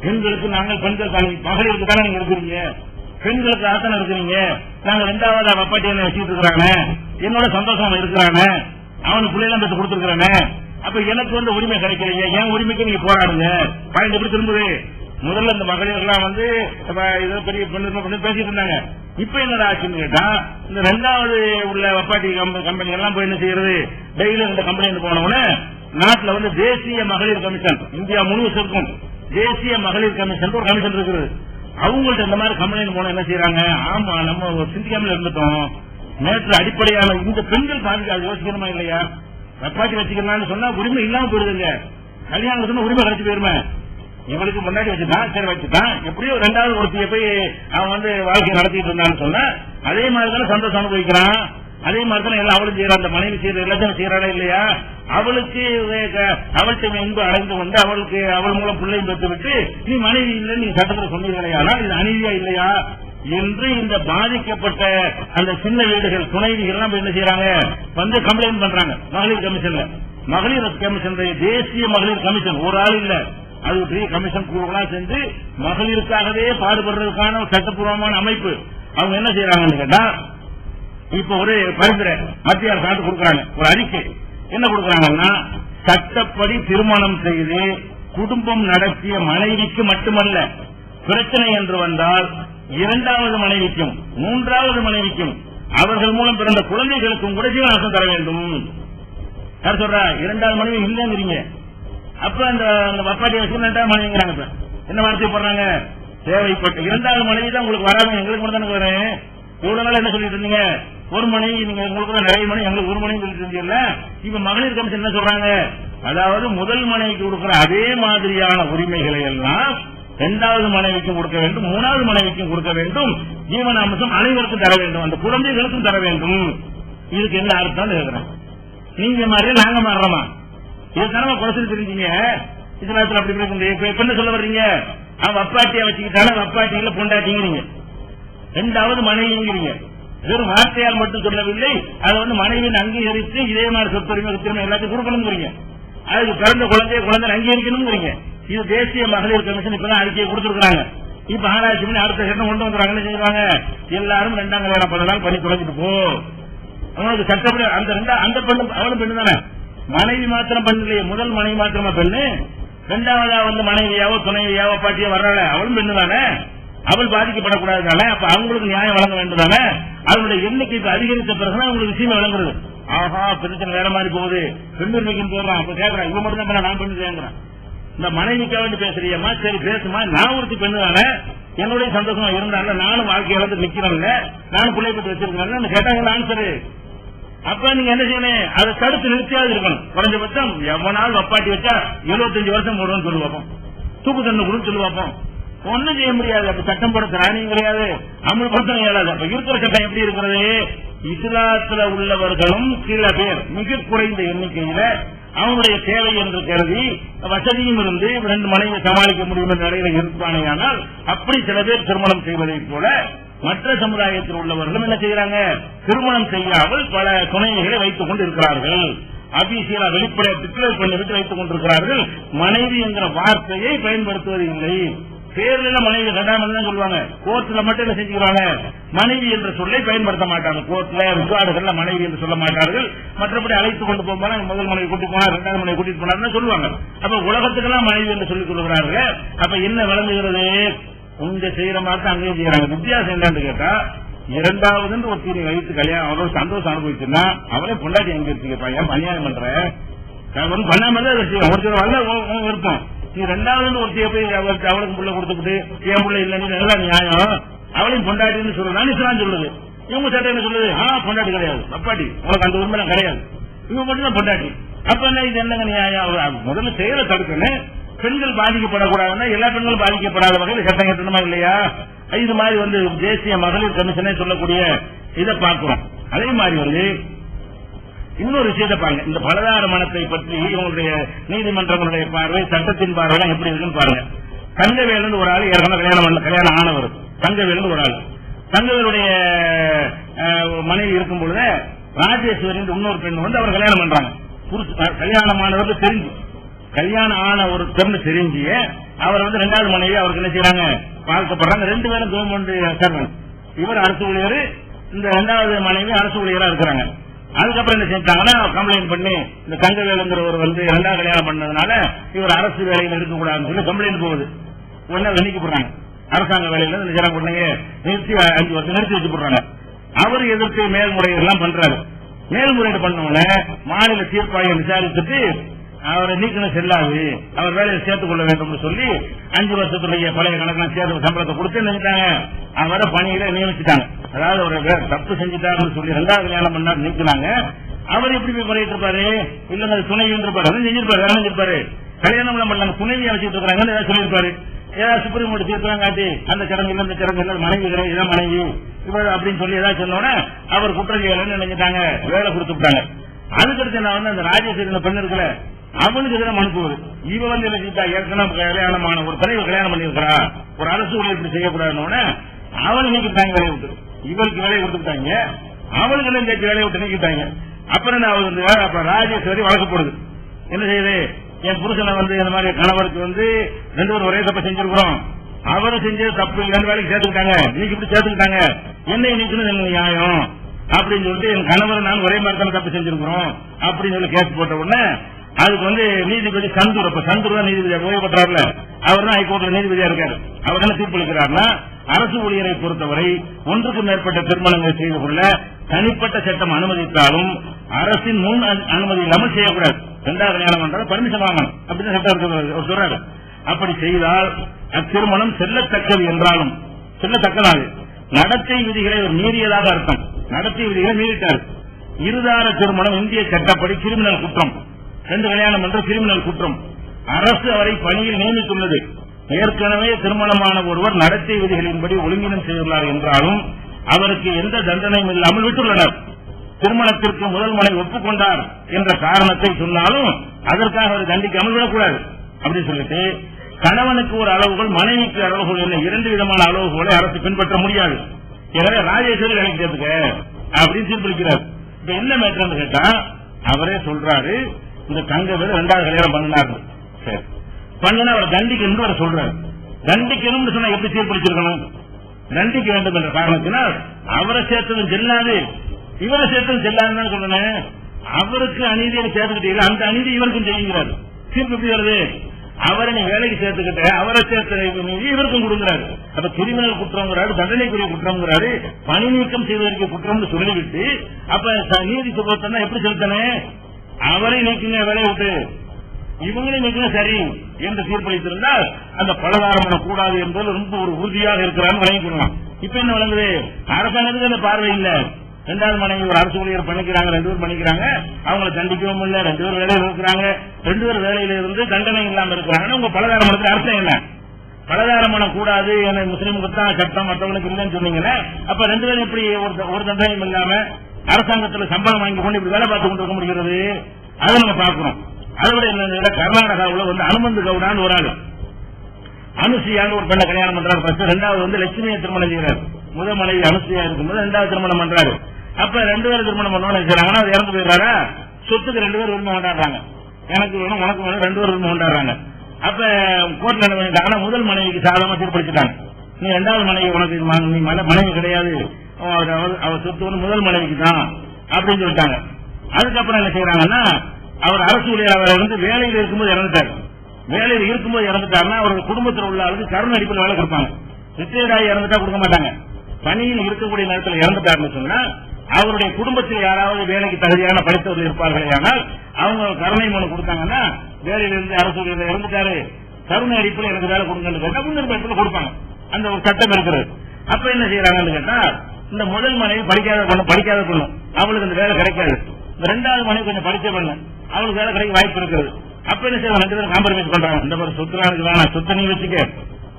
பெண்களுக்கு நாங்கள் பெண்கள் மகளிருக்கு தானே நீங்க இருக்கிறீங்க, பெண்களுக்கு ஆசனம் இருக்கிறீங்க, நாங்க ரெண்டாவது வப்பாட்டி என்ன வச்சுட்டு இருக்கிறாங்க, என்னோட சந்தோஷம் இருக்கிறானே, அவனுக்கு பிள்ளைலாம் பெற்று கொடுத்துருக்கானே, அப்ப எனக்கு வந்து உரிமை கிடைக்கலையே, என் உரிமைக்கு நீங்க போராடுங்க. பாயிண்ட் எப்படி திரும்புது? முதல்ல இந்த மகளிர்லாம் வந்து பெரிய பெண்ணு பேசிட்டு இருந்தாங்க. இப்ப என்னடா ஆச்சுன்னு கேட்டா, இந்த ரெண்டாவது உள்ள வப்பாட்டி கம்பெனி எல்லாம் போய் என்ன செய்யறது, டெய்லி இந்த கம்பெனி போனவொடனே நாட்டுல வந்து தேசிய மகளிர் கமிஷன், இந்தியா முழுவதும் தேசிய மகளிர் கமிஷன் ஒரு கமிஷன் இருக்குது. அவங்கள்ட்ட இந்த மாதிரி கம்ப்ளைண்ட் போன என்ன செய்யறாங்க, ஆமா நம்ம சிந்திக்காமல் இருந்துட்டோம், நேற்று அடிப்படையான இந்த பெண்கள் பாதிக்க அது யோசிக்கணுமா இல்லையா? வப்பாட்டி வச்சுக்கலாம்னு சொன்னா உரிமை இல்லாம போயிருதுங்க. கல்யாணம் சொன்னா உரிமை கிடைச்சு போயிருமே. இவளுக்கு முன்னாடி வச்சுட்டான், சரி வச்சுட்டான், எப்படியோ ரெண்டாவது ஒருத்திய போய் அவன் வந்து வாழ்க்கை நடத்திட்டு இருந்தான்னு சொன்னா அதே மாதிரிதானே சந்தோஷம் அனுபவிக்கிறான். அதே மாதிரிதானே எல்லாம் அவளும் செய்யறா, அந்த மனைவி செய்யற எல்லாத்தையும் செய்யறாளா இல்லையா? அவளுக்கு அவள்கிட்ட இன்பு அடைந்து கொண்டு அவளுக்கு அவள் மூலம் பிள்ளையும் பெற்று விட்டு நீ மனைவி இல்லைன்னு நீங்க சட்டத்தில் சொன்னீங்களா? இது அநீதியா இல்லையா என்று இந்த பாதிக்கப்பட்ட அந்த சின்ன வீடுகள் துணைவிகள் எல்லாம் என்ன செய்யறாங்க, வந்து கம்ப்ளைண்ட் பண்றாங்க மகளிர் கமிஷன்ல. மகளிர் கமிஷன் தேசிய மகளிர் கமிஷன் ஒரு ஆள் இல்ல, அது பெரிய கமிஷன் குழுவெல்லாம் செஞ்சு மகளிருக்காகவே பாடுபடுறதுக்கான சட்டப்பூர்வமான அமைப்பு. அவங்க என்ன செய்யறாங்கன்னு கேட்டா, இப்ப ஒரு பரிந்துரை மத்திய அரசு கொடுக்கறாங்க, ஒரு அறிக்கை. என்ன கொடுக்கறாங்கன்னா, சட்டப்படி திருமணம் செய்து குடும்பம் நடத்திய மனைவிக்கு மட்டுமல்ல, பிரச்சனை என்று வந்தால் இரண்டாவது மனைவிக்கும் மூன்றாவது மனைவிக்கும் அவர்கள் மூலம் பிறந்த குழந்தைகளுக்கும் கூட ஜீவனாம்சம் தர வேண்டும். யார் சொல்றா? இரண்டாவது மனைவி இல்லைங்கிறீங்க. அப்ப அந்த வப்பாட்டி வச்சு ரெண்டாவது மனைவிங்கிறாங்க. என்ன வார்த்தை போடுறாங்க? தேவைப்பட்ட இரண்டாவது மனைவி தான் உங்களுக்கு வராது, எங்களுக்கு மட்டும் தானே வரேன். இவ்வளவு நாள் என்ன சொல்லிட்டு இருந்தீங்க, ஒரு மனைவி, நீங்க உங்களுக்கு தான் நிறைய மனைவி, எங்களுக்கு ஒரு மனைவி சொல்லிட்டு இருந்தீங்கல்ல. இப்ப மகளிர் கமிஷன் என்ன சொல்றாங்க, அதாவது முதல் மனைவிக்கு கொடுக்கிற அதே மாதிரியான உரிமைகளை எல்லாம் இரண்டாவது மனைவிக்கும் கொடுக்க வேண்டும், மூணாவது மனைவிக்கும் கொடுக்க வேண்டும், ஜீவனாம்சம் அனைவருக்கும் தர வேண்டும், அந்த குழந்தைகளுக்கும் தர வேண்டும். இதுக்கு என்ன அர்த்தம் கேட்கிறேன். நீங்க மாதிரி நாங்க மாறுறோமா? இதுதானே குறைச்சு தெரிஞ்சீங்க. இதுல அப்படி இப்ப என்ன சொல்ல வர்றீங்க, வப்பாட்டியா வச்சுக்கிட்டாலும் வப்பாட்டியில பொண்டாட்டிங்கிறீங்க, இரண்டாவது மனைவிங்கிறீங்க. வெறும் வார்த்தையால் மட்டும் சொல்லவில்லை, அதை வந்து மனைவியின் அங்கீகரித்து இதே மாதிரி சொத்துரிமை எல்லாத்தையும் கொடுக்கணுங்கிறீங்க. அதுக்கு பிறந்த குழந்தை அங்கீகரிக்கணுங்கிறீங்க. இது தேசிய மகளிர் கமிஷன் இப்பதான் அறிக்கையை கொடுத்திருக்காங்க. இப்ப ஆராய்ச்சி பண்ணி அடுத்த சட்டம் கொண்டு வந்துறாங்க. என்ன செய்வாங்க, எல்லாரும் ரெண்டாம் கல்யாணம் பண்ணலாம் பண்ணி தொலைஞ்சிட்டு போ. அவங்களுக்கு சட்டப்படி அந்த பெண்ணு அவளும் பெண்ணு தானே, மனைவி மாத்திரம் பெண் இல்லையே, முதல் மனைவி மாத்திரமா பெண்ணு, இரண்டாவதா வந்து மனைவியாவோ துணைவியாவோ பாட்டியோ வர்றாள அவளும் பெண்ணு தானே, அவள் பாதிக்கப்படக்கூடாது தானே. அப்ப அவங்களுக்கு நியாயம் வழங்க வேண்டும் தானே. அதனுடைய எண்ணிக்கை அதிகரித்த பிறகுதான் அவங்களுக்கு விஷயம் வழங்குறது. ஆஹா பிரச்சனை வேற மாதிரி போகுது, பெண்ணுரிமைக்கு போடுறான். அப்ப கேட்கறான், இவன் மட்டும் தான் நான் பெண்ணு கேட்கறான். இந்த மனைவிக்கா வேண்டி பேசுறியம்மா, சரி பேசுமா, நான் ஒருத்தி பெண்ணு தானே, என்னுடைய சந்தோஷமா இருந்தால நானும் வாழ்க்கையில வந்து நிக்கிறேன்ல, நானும் பிள்ளை பற்றி வச்சிருக்கேன் கேட்டாங்க ஆன்சரு. அப்ப நீங்க என்ன செய்யணும், அதை தடுத்து நிறுத்தியாவது இருக்கணும். குறைஞ்சபட்சம் எவனால் வப்பாட்டி வச்சா 75 வருஷம் போடுவோம்னு சொல்லி பார்ப்போம், தூக்கு தண்டனை கொடுன்னு சொல்லி பார்ப்போம். ஒன்னும் செய்ய முடியாது. அப்ப சட்டம் போட திராணியும் கிடையாது, அமல்படுத்த இயலாது. அப்ப இருக்கிற சட்டம் எப்படி இருக்கிறது, இஸ்லாத்துல உள்ளவர்களும் சில பேர் மிக குறைந்த எண்ணிக்கையில அவனுடைய தேவை என்று கருதி வசதியும் இருந்து 2 மனைவி சமாளிக்க முடியும் என்ற நிலையில இருப்பானேயானால் அப்படி சில பேர் திருமணம் செய்வதை போல மற்ற சமுதாயத்தில் உள்ளவர்களும் என்ன செய்யறாங்க, திருமணம் செய்யாமல் பல துணைகளை வைத்துக் கொண்டு இருக்கிறார்கள். அபிஷியலா வெளிப்படையா டிக்ளேர் பண்ணிவிட்டு வைத்துக் கொண்டிருக்கிறார்கள். மனைவி என்கிற வார்த்தையை பயன்படுத்துவது இல்லை. பேர்ல மனைவி கட்டாமல் தான் சொல்லுவாங்க. கோர்ட்ல மட்டும் என்ன செஞ்சுக்கிறாங்க, மனைவி என்ற சொல்லை பயன்படுத்த மாட்டாங்க. கோர்ட்ல விசாரணைகள்ல மனைவி என்று சொல்ல மாட்டார்கள். மற்றபடி அழைத்து கொண்டு போகும்போது முதல் மனைவி கூட்டிட்டு போனா இரண்டாவது மனைவி கூட்டிட்டு போனாருன்னு சொல்லுவாங்க. அப்ப உலகத்துக்கெல்லாம் மனைவி என்று சொல்லிக் கொள்கிறார்கள். அப்ப என்ன விளங்குகிறது, உங்க செய்யற மாதிரி தான் அங்கேயும் செய்யறாங்க. வித்தியாசம் என்னன்னு கேட்டா, இரண்டாவது ஒருத்தரை வைத்து கல்யாணம் அவரோட சந்தோஷம் அனுபவிச்சுன்னா அவரே பொண்டாட்டி எங்க இருக்கீங்க, ஏன் அநியாயம் பண்ற பண்ணாம தான் ஒருத்தர் வரல விருப்பம். நீ ரெண்டாவது ஒருத்தைய போய் அவளுக்கு புள்ள கொடுத்துக்கிட்டு என் புள்ள இல்ல நல்லா நியாயம், அவளையும் பொண்டாட்டின்னு சொல்லுதான் இஸ்லாம் சொல்லுது. இவங்க சட்டம் என்ன சொல்லுது, பொண்டாட்டி கிடையாது அப்பாட்டி, உனக்கு அந்த உரிமை கிடையாது, இவங்க மட்டும் தான் பொண்டாட்டி. அப்ப என்ன இது என்னங்க நியாயம்? முதல்ல செயலை தடுக்கணும். பெண்கள் பாதிக்கப்படக்கூடாதுன்னா எல்லா பெண்களும் பாதிக்கப்படாத வகையில் சட்டம் கட்டணுமா இல்லையா? இது மாதிரி தேசிய மகளிர் கமிஷனே சொல்லக்கூடிய இதை பார்க்கிறோம். அதே மாதிரி இன்னொரு விஷயத்தை பாருங்க, இந்த பலதார மனத்தை பற்றி இவங்களுடைய நீதிமன்றங்களுடைய பார்வை, சட்டத்தின் பார்வை எப்படி இருக்குன்னு பாருங்க. தங்கவேலு ஒரு ஆள் ஏற்கனவே கல்யாணம் ஆனவர். தங்கவேலு ஒரு ஆள், தங்கவேலுடைய மனைவி இருக்கும் பொழுது ராஜேஸ்வரி இன்னொரு பெண் அவர் கல்யாணம் பண்றாங்க. கல்யாணமானவர்கள் தெரிஞ்சு, கல்யாணம் ஆன ஒரு பெண்ணு தெரிஞ்சு அவர் ரெண்டாவது மனைவி அவருக்கு என்ன செய்யறாங்க, பார்க்கப்படுறாங்க. ரெண்டு பேரும் கவர்மெண்ட் சர்வன்ட். இவர் அரசு ஊழியர், இந்த இரண்டாவது மனைவி அரசு ஊழியரா இருக்கிறாங்க. அதுக்கப்புறம் என்ன செஞ்சாங்கன்னா கம்ப்ளைண்ட் பண்ணி, இந்த தங்கவேலுங்கிறவர் இரண்டாவது கல்யாணம் பண்ணதுனால இவர் அரசு வேலையில் இருக்கக்கூடாதுன்னு சொல்லி கம்ப்ளைண்ட் போகுது. உடனே வெண்ணிக்கப்படுறாங்க. அரசாங்க வேலையில நிறுத்தி 5 வருஷம் நிறுத்தி வச்சு போடுறாங்க. அவர் எதிர்த்து மேல்முறையீடு எல்லாம் பண்றாரு. மேல்முறையீடு பண்ணவன மாநில தீர்ப்பாயம் விசாரிச்சுட்டு அவரை நீக்கணும் செல்லாது, அவர் வேலையை சேர்த்துக் கொள்ள வேண்டும் சொல்லி 5 வருஷத்துடைய பழைய கணக்கெல்லாம் சேர்த்து சம்பளத்தை கொடுத்து நினைச்சாங்க. அவரை பணியில நியமிச்சுட்டாங்க. அதாவது அவர் தப்பு செஞ்சுட்டாருன்னு சொல்லி இரண்டாவது கல்யாணம் பண்ணாரு நீக்கினாங்க. அவர் எப்படி போய் பண்ணிட்டு இருப்பாரு, இல்ல துணைவி இருப்பாரு, அதான் செஞ்சிருப்பாரு, வேலை செஞ்சிருப்பாரு. கல்யாணம் பண்ணாங்க, துணைவியா வச்சுட்டு இருக்காங்கன்னு ஏதாவது சொல்லியிருப்பாரு. ஏதாவது சுப்ரீம் கோர்ட் தீர்ப்பு காட்டி அந்த சடங்கு இந்த சடங்கு மனைவி இதான் மனைவி இவர் அப்படின்னு சொல்லி ஏதாவது சொன்னோட அவர் குற்றவியல் நினைச்சிட்டாங்க, வேலை கொடுத்து விட்டாங்க. அதுக்கடுத்து நான் அந்த ராஜேஸ்வரி பெண் இருக்குல்ல, அவனுக்கு எதிராக மனுப்புவது. இவ ஏற்கனவே கல்யாணமான ஒரு தலைவர் கல்யாணம் பண்ணிருக்கிறா, ஒரு அரசு ஊழியர் இப்படி செய்யக்கூடாதுன்னு அவனுக்கு நீக்கிட்டாங்க, வேலையை விட்டு. இவருக்கு வேலையை கொடுத்துட்டாங்க, அவளுக்கு எல்லாம் சேர்த்து வேலையை விட்டு நீக்கிட்டாங்க. அப்புறம் அப்புறம் ராஜேஸ்வரி வழக்கப்படுது. என்ன செய்யுது, என் புருஷனை இந்த மாதிரி கணவருக்கு 2 பேரும் ஒரே தப்ப செஞ்சிருக்கிறோம், அவரும் செஞ்சது தப்பு, 2 வேலைக்கு சேர்த்துக்கிட்டாங்க, நீங்க இப்படி சேர்த்துக்கிட்டாங்க, என்னை நீக்கணும் நியாயம் அப்படின்னு சொல்லிட்டு என் கணவர் நான் ஒரே மாதிரி தானே தப்பு செஞ்சிருக்கிறோம் அப்படின்னு சொல்லி கேஸ் போட்ட உடனே அதுக்கு நீதிபதி சந்தூர், அப்ப சந்தூர் தான் நீதிபதியா ஓய்வு பெற்றார்ல, அவர் தான் ஹைகோர்ட்ல நீதிபதியா இருக்காரு. அவர் என்ன தீர்ப்பளிக்கிறார்னா, அரசு ஊழியரை பொறுத்தவரை ஒன்றுக்கு மேற்பட்ட திருமணங்கள் செய்து கொள்ள தனிப்பட்ட சட்டம் அனுமதித்தாலும் அரசின் முன் அனுமதி இல்லாமல் செய்யக்கூடாது. இரண்டாவது கல்யாணம் பண்றது பர்மிஷன் வாங்கணும் அப்படின்னு சட்டம் சொல்றாரு. அப்படி செய்தால் அத்திருமணம் செல்லத்தக்கது என்றாலும் செல்லத்தக்கதாக நடத்தை விதிகளை மீறியதாக அர்த்தம். நடத்தை விதிகளை மீறிட்டார். இருதார திருமணம் இந்திய சட்டப்படி கிரிமினல் குற்றம். 2 கல்யாணம் என்ற கிரிமினல் குற்றம். அரசு அவரை பணியில் நியமித்துள்ளது. ஏற்கனவே திருமணமான ஒருவர் நடத்தை விதிகளின்படி ஒழுங்கினம் செய்துள்ளார் என்றாலும் அவருக்கு எந்த தண்டனையும் இல்லாமல் விட்டுள்ளனர். திருமணத்திற்கு முதல் மனை ஒப்புக்கொண்டார் என்ற காரணத்தை சொன்னாலும் அதற்காக அவர் தண்டிக்காமல் விடக்கூடாது அப்படின்னு சொல்லிட்டு, கணவனுக்கு ஒரு அளவுகள் மனைவிக்கு அளவுகள் என 2 விதமான அளவுகளை அரசு பின்பற்ற முடியாது. எனவே ராஜேஸ்வரி வேலைக்கு சேர்த்துக்க அப்படின்னு தீர்ப்பளிக்கிறார். இப்ப என்ன மேட்டர்னு கேட்டா, அவரே சொல்றாரு, இந்த தங்கவேலு 2வது கல்யாணம் பண்ணினாரு, சரி பண்ணா அவர் தண்டிக்கணும் அவர் சொல்றாரு. தண்டிக்கணும்னு சொன்னா எப்படி தீர்ப்பளிச்சிருக்கணும், தண்டிக்க வேண்டும் என்ற காரணத்தினால் அவரை சேர்த்ததும் செல்லாது இவரை சேர்த்ததும் செல்லாதுன்னு சொல்லணும். அவருக்கு அநீதியை சேர்த்துக்கிட்டீங்க, அந்த அநீதி இவருக்கும் செய்யுங்கிறாரு. தீர்ப்பு எப்படி வருது, அவரை நீ வேலைக்கு சேர்த்துக்கிட்ட அவரை சேர்த்த நீதி இவருக்கும் கொடுக்கிறாரு. அப்ப கிரிமினல் குற்றம்ங்கிறாரு, தண்டனைக்குரிய குற்றம்ங்கிறாரு, பணி நீக்கம் செய்வதற்கு குற்றம் சொல்லிவிட்டு அப்ப நீதி சுபத்தம் எப்படி செலுத்தனே, அவரை நீக்குங்க வேலையை விட்டு இவங்களே நீக்குங்க சரி என்று தீர்ப்பளித்திருந்தால் அந்த பலதாரம் கூடாது என்பது ரொம்ப ஒரு உறுதியாக இருக்கிறான்னு வழங்கிக் கொள்ளலாம். இப்ப என்ன வழங்குது, அரசாங்கத்துக்கு அந்த பார்வை இல்ல. 2வது மனைவி ஒரு அரசு ஊழியர் பண்ணிக்கிறாங்க, 2 பேர் பண்ணிக்கிறாங்க, அவங்களை தண்டிக்கவும் இல்ல, 2 பேர் வேலையில் இருக்கிறாங்க, 2 பேர் வேலையில இருந்து தண்டனை இல்லாம இருக்கிறாங்க. உங்க பலதாரம் அர்த்தம் என்ன, பலதாரம் கூடாது என முஸ்லீமுக்கு தான் சட்டம் மற்றவங்களுக்கு இல்லைன்னு சொன்னீங்கன்னா அப்ப 2 பேரும் எப்படி ஒரு தண்டனையும் இல்லாம அரசாங்கத்தில் சம்பளம் வாங்கி கொண்டு இப்படி வேலை பார்த்து கொண்டு இருக்க முடிகிறது, அதை நம்ம பார்க்கிறோம். அதோட என்ன, கர்நாடகாவில் அனுமந்து கவுடான்னு ஒரு ஆள் அனுசியான்னு ஒரு பெண்ணை கல்யாணம் பண்றாரு. 2வது லட்சுமியை திருமணம் செய்கிறார். முதல் மனைவி அனுசியா இருக்கும்போது 2வது திருமணம் பண்றாரு. அப்ப 2 பேரும் திருமணம் பண்ணணும்னு செய்யறாங்கன்னா அது இறந்து போயிடுறாரா, சொத்துக்கு 2 பேர் உரிமை கொண்டாடுறாங்க, எனக்கு வேணும் உனக்கு வேணும் 2 பேர் உரிமை கொண்டாடுறாங்க. அப்ப கோர்ட்ல என்ன பண்ணிட்டாங்க, ஆனா முதல் மனைவிக்கு சாதகமா தீர்ப்பளிச்சுட்டாங்க. நீ இரண்டாவது மனைவி உனக்கு நீ மனைவி கிடையாது, அவர் சொத்து வந்து முதல் மனைவிக்கு தான் அப்படின்னு சொல்லிட்டாங்க. அதுக்கப்புறம் என்ன செய்யறாங்கன்னா, அவர் அரசு ஊழியர் இருந்து வேலையில் இருக்கும்போது இறந்துட்டார். வேலையில் இருக்கும்போது இறந்துட்டாருன்னா அவருடைய குடும்பத்தில் உள்ள ஆளுக்கு கருணை அடிப்பில் வேலை கொடுப்பாங்க. ரிட்டையர்ட் ஆகி இறந்துட்டா கொடுக்க மாட்டாங்க. பணியில் இருக்கக்கூடிய நேரத்தில் இறந்துட்டாருன்னு சொன்னா அவருடைய குடும்பத்தில் யாராவது வேலைக்கு தகுதியான படித்தவர்கள் இருப்பார்களே, ஆனால் அவங்க கருணை மனு கொடுத்தாங்கன்னா, வேலையிலிருந்து அரசு ஊழியர் இறந்துட்டாரு, கருணை அடிப்பில் எனக்கு வேலை கொடுங்கன்னு கேட்டா முன்னிருப்பத்தில் கொடுப்பாங்க. அந்த ஒரு சட்டம் இருக்கிறது. அப்ப என்ன செய்யறாங்கன்னு கேட்டா, இந்த முதல் மனைவி படிக்காத பொண்ணு, அவளுக்கு இந்த வேலை கிடைக்காது. இந்த இரண்டாவது மனைவி கொஞ்சம் படிச்ச பொண்ணு, அவளுக்கு வேலை கிடைக்க வாய்ப்பு இருக்கிறது. அப்ப என்ன செய்வாங்க, ரெண்டு பேரும் காம்ப்ரமைஸ் பண்றாங்க. இந்த மாதிரி சொத்து வேணாம், சொத்தை நீ வச்சுக்க.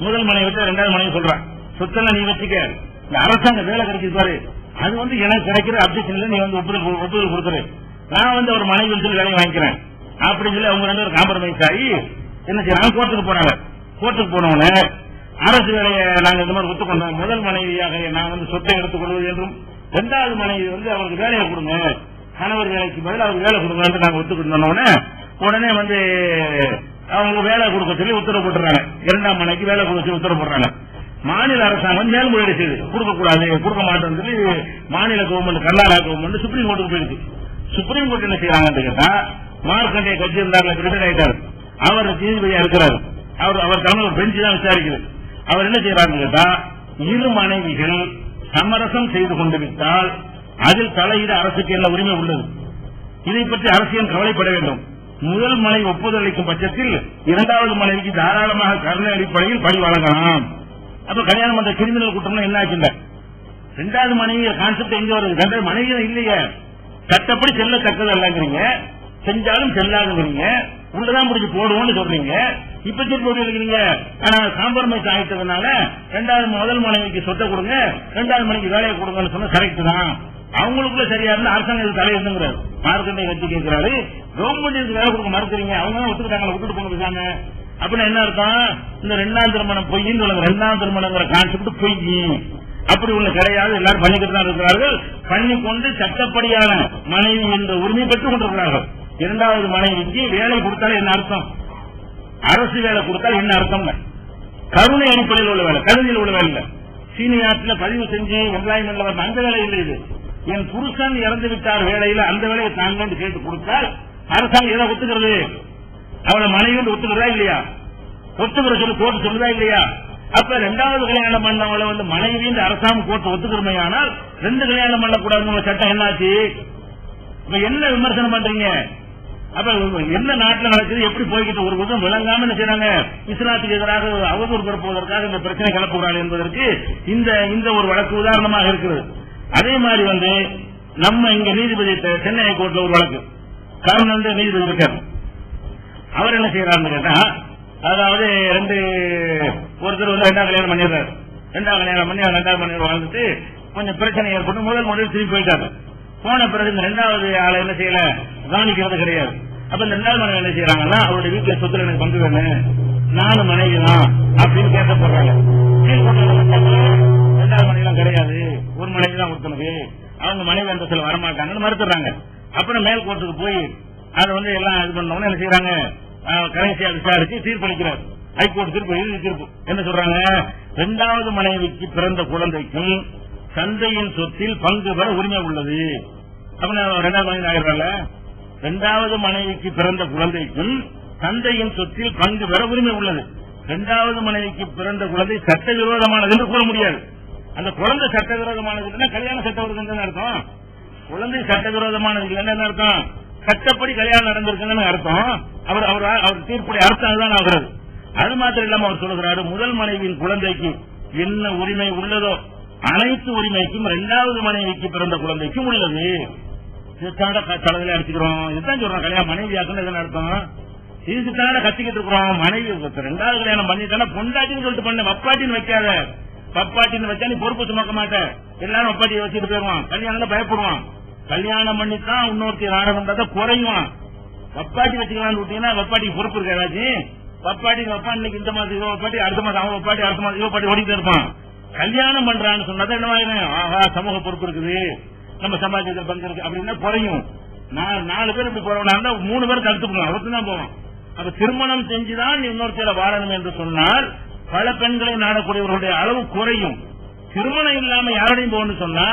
முதல் மனைவி வச்சு இரண்டாவது மனைவி சொல்றான், சொத்தெல்லாம் நீ வச்சுக்க, இந்த அரசாங்க வேலை கிடைக்குது பாரு, அது வந்து எனக்கு கிடைக்கிற அப்ஜெக்ஷன் இல்ல, நீ வந்து ஒப்புதல் கொடுத்துரு, நான் வந்து ஒரு மனைவி சொல்லி வேலையை வாங்கிக்கிறேன் அப்படின்னு சொல்லி அவங்க ரெண்டு பேரும் காம்ப்ரமைஸ் ஆகி என்ன செய்யறாங்க, கோர்ட்டுக்கு போனாங்க. கோர்ட்டுக்கு போனவன அரசு வேலையை நாங்க இந்த மாதிரி ஒத்துக்கொண்டோம், முதல் மனைவியாக நான் வந்து சொத்தை எடுத்துக் கொள்வது என்றும், இரண்டாவது மனைவி வந்து அவருக்கு வேலையை கொடுங்க, கணவர் வேலைக்கு பதில் அவருக்கு வேலை கொடுங்க நாங்க ஒத்துக்கிட்டோம்னு உடனே வந்து அவங்க வேலை கொடுக்க சொல்லி உத்தரவு போட்டுறாங்க. இரண்டாம் மனைவிக்கு வேலை கொடுக்க சொல்லி உத்தரவு போடுறாங்க. மாநில அரசாங்கம் மேல்முறையீடு செய்யுது, கொடுக்கக்கூடாது, கொடுக்க மாட்டேன்னு சொல்லி மாநில கவர்மெண்ட், கர்நாடகா கவர்மெண்ட் சுப்ரீம் கோர்ட்டுக்கு போயிருக்கு. சுப்ரீம் கோர்ட் என்ன செய்யறாங்கன்னு கேட்டா, மார்க்கண்டே கட்சி இருந்தார், ரிட்டையர் ஆயிட்டார், அவர் நீதிபதியா இருக்கிறார், அவர் தலைமை ஒரு பெஞ்சு தான் விசாரிக்குது. அவர் என்ன செய்யறாருன்னு கேட்டா, இரு மனைவிகள் சமரசம் செய்து கொண்டு விட்டால் அதில் தலையிட அரசுக்கு என்ன உரிமை உள்ளது, இதை பற்றி அரசியல் கவலைப்பட வேண்டும். முதல் மனைவி ஒப்புதல் அளிக்கும் பட்சத்தில் இரண்டாவது மனைவிக்கு தாராளமாக கருணை அடிப்படையில் பணி வழங்கலாம். அப்ப கல்யாணம் பண்ற கிரிமினல் குற்றம்னா என்ன ஆச்சுல்ல, இரண்டாவது மனைவி கான்செப்ட் எங்க வருது, ரெண்டாவது மனைவி இல்லையே, சட்டப்படி செல்லத்தக்கது அல்லங்கிறீங்க, செஞ்சாலும் செல்லாதுங்கிறீங்க, உள்ளதான் முடிச்சு போடுவோம்னு சொல்றீங்க. இப்ப திருப்பி இருக்கிறீங்க, ஆனா காம்ப்ரமைஸ் ஆயிட்டதுனால முதல் மனைவிக்கு சொத்தை கொடுங்க, இரண்டாவது மனைவிக்கு வேலையை கொடுங்கன்னு சொன்னா கரெக்ட் தான். அவங்களுக்குள்ள சரியா இருந்தா அரசாங்கம் தலையிடுங்கிறாரு. மார்க்கண்டை கட்சி கேட்கிறாரு, கவர்மெண்ட் வேலை கொடுக்க மறுக்கிறீங்க, அவங்க தான் ஒத்துக்கிட்டாங்க, விட்டுட்டு போன பேசாங்க. அப்படின்னா என்ன அர்த்தம், இந்த இரண்டாம் திருமணம் பொய்ன்னு சொல்லுங்க, இரண்டாம் திருமணங்கிற கான்செப்ட் பொய், அப்படி ஒண்ணு கிடையாது, எல்லாரும் பண்ணிக்கிட்டு தான் இருக்கிறார்கள். பண்ணிக்கொண்டு சட்டப்படியான மனைவி என்ற உரிமை பெற்றுக் கொண்டிருக்கிறார்கள். இரண்டாவது மனைவிக்கு வேலை கொடுத்தாலும் என்ன அர்த்தம், அரசு வேலை கொடுத்தால் என்ன அர்த்தம், கருணை அடிப்படையில் உள்ள வேலை, கருணையில் உள்ள வேலை இல்லை. சீனியார்ட்ல பதிவு செஞ்சு எம்ப்ளாய்மெண்ட்ல வர அந்த வேலை இல்லை. இது என் புருஷன் இறந்து விட்டார் வேலையில அந்த வேலையை தாங்க கேட்டு கொடுத்தால் அரசாங்கம் எதை ஒத்துக்கிறது, அவளை மனைவி ஒத்துக்கிறதா இல்லையா, ஒத்துக்கிற சொல்லி கோர்ட்டு சொல்லுதா இல்லையா. அப்ப இரண்டாவது கல்யாணம் பண்ணவளை வந்து மனைவி அரசாங்கம் கோர்ட்டு ஒத்துக்கிறமையானால் ரெண்டு கல்யாணம் பண்ணக்கூடாதுங்கிற சட்டம் என்னாச்சு. இப்ப என்ன விமர்சனம் பண்றீங்க, அப்ப என்ன நாட்டில் நடக்குது, எப்படி போய்கிட்டு ஒரு விதம் விளங்காம என்ன செய்யறாங்க, இஸ்லாத்துக்கு எதிராக அவதூறு பரப்புவதற்காக இந்த பிரச்சனை கிளப்புகிறார்கள் என்பதற்கு இந்த ஒரு வழக்கு உதாரணமாக இருக்கிறது. அதே மாதிரி வந்து நம்ம இங்க நீதிபதி சென்னை ஹைகோர்ட்ல ஒரு வழக்கு, காரணம் நீதிபதி இருக்கார், அவர் என்ன செய்யறாருன்னு கேட்டா, அதாவது ஒருத்தர் வந்து இரண்டாம் கல்யாணம் பண்ணிடுறாரு, இரண்டாம் கல்யாணம் பண்ணி இரண்டாவது மனைவி வாழ்ந்துட்டு கொஞ்சம் பிரச்சனை ஏற்பட்டு முதல் மனைவி திரும்பி போயிட்டாரு. போன பிறகு இந்த இரண்டாவது ஆளை என்ன செய்யல, கவனிக்கிறது கிடையாது. அப்ப இந்த இரண்டாவது மனைவி என்ன செய்யறாங்கன்னா, அவருடைய வீட்டுல சொத்துல எனக்கு பங்கு வேணும், நானும் மனைவி தான் அப்படின்னு கேட்கப்படுறாங்க. இரண்டாவது மனைவி கிடையாது, ஒரு மனைவி தான் ஒருத்தனுக்கு, அவங்க மனைவி அந்த சில வரமாட்டாங்கன்னு மறுத்துறாங்க. அப்புறம் மேல் கோர்ட்டுக்கு போய் அதை வந்து எல்லாம் இது பண்ணவொன்னு என்ன செய்யறாங்க, கடைசியா விசாரிச்சு தீர்ப்பளிக்கிறார். ஹைகோர்ட் தீர்ப்பு, இறுதி தீர்ப்பு என்ன சொல்றாங்க, இரண்டாவது மனைவிக்கு பிறந்த குழந்தைக்கும் தந்தையின் சொத்தில் பங்கு பெற உரிமை உள்ளது. இரண்டாவது மனைவி ஆகிறாள், இரண்டாவது மனைவிக்கு பிறந்த குழந்தைக்கும் தந்தையின் சொத்தில் பங்கு பெற உரிமை உள்ளது. இரண்டாவது மனைவிக்கு பிறந்த குழந்தை சட்டவிரோதமானது என்று கூற முடியாது. அந்த குழந்தை சட்டவிரோதமானது கல்யாண சட்டவிரோதம் அர்த்தம், குழந்தை சட்டவிரோதமானது என்ன அர்த்தம், சட்டப்படி கல்யாணம் நடந்திருக்குன்னு அர்த்தம். அவர் தீர்ப்புடைய அர்த்தம் அதுதான் ஆகிறது. அது மாத்திரம் இல்லாம அவர் சொல்லுகிறாரு, முதல் மனைவியின் குழந்தைக்கு என்ன உரிமை உள்ளதோ அனைத்து உரிமைக்கும் இரண்டாவது மனைவிக்கு பிறந்த குழந்தைக்கும் உள்ளது. தளத்தில் அடிச்சுக்கிறோம், இதுதான் சொல்றோம், கல்யாணம் மனைவி ஆக்குன்னு அர்த்தம். இதுக்குத்தான கத்திக்கிட்டு இருக்கிறோம், மனைவி இரண்டாவது கல்யாணம் பண்ணிட்டானா பொண்டாட்டின்னு சொல்லிட்டு பண்ண, வப்பாட்டின்னு வைக்காத, வப்பாட்டின்னு வச்சா நீ பொறுப்பு சுமக்க மாட்டேன், எல்லாரும் வப்பாட்டியை வச்சுட்டு போயிருவான், கல்யாணம் பயப்படுவான். கல்யாணம் பண்ணித்தான் இன்னொருத்தி ஆரம்பம் குறையும், வப்பாட்டி வச்சுக்கலான்னு விட்டீங்கன்னா வப்பாட்டிக்கு பொறுப்பு இருக்கு ஏதாச்சும். வப்பாட்டி வப்பா இன்னைக்கு இந்த மாதம் இவ வப்பாட்டி, அடுத்த மாதம் அவன் வப்பாட்டி, அடுத்த மாதம் இவ பாட்டி ஓடிட்டு இருப்பான். கல்யாணம் பண்றான்னு சொன்னதான் என்ன, ஆஹா சமூக பொறுப்பு இருக்குது, நம்ம சமாஜத்தில் பங்கு இருக்கு அப்படின்னா குறையும். 4 பேர் இப்படி போறவனா இருந்தா 3 பேருக்கு அடுத்து போவான், அவருக்கு தான் போவான். அப்ப திருமணம் செஞ்சுதான் இன்னொருத்தர வாழணும் என்று சொன்னால் பல பெண்களை நாடக்கூடியவர்களுடைய அளவு குறையும். திருமணம் இல்லாம யாரோடையும் போகணும்னு சொன்னா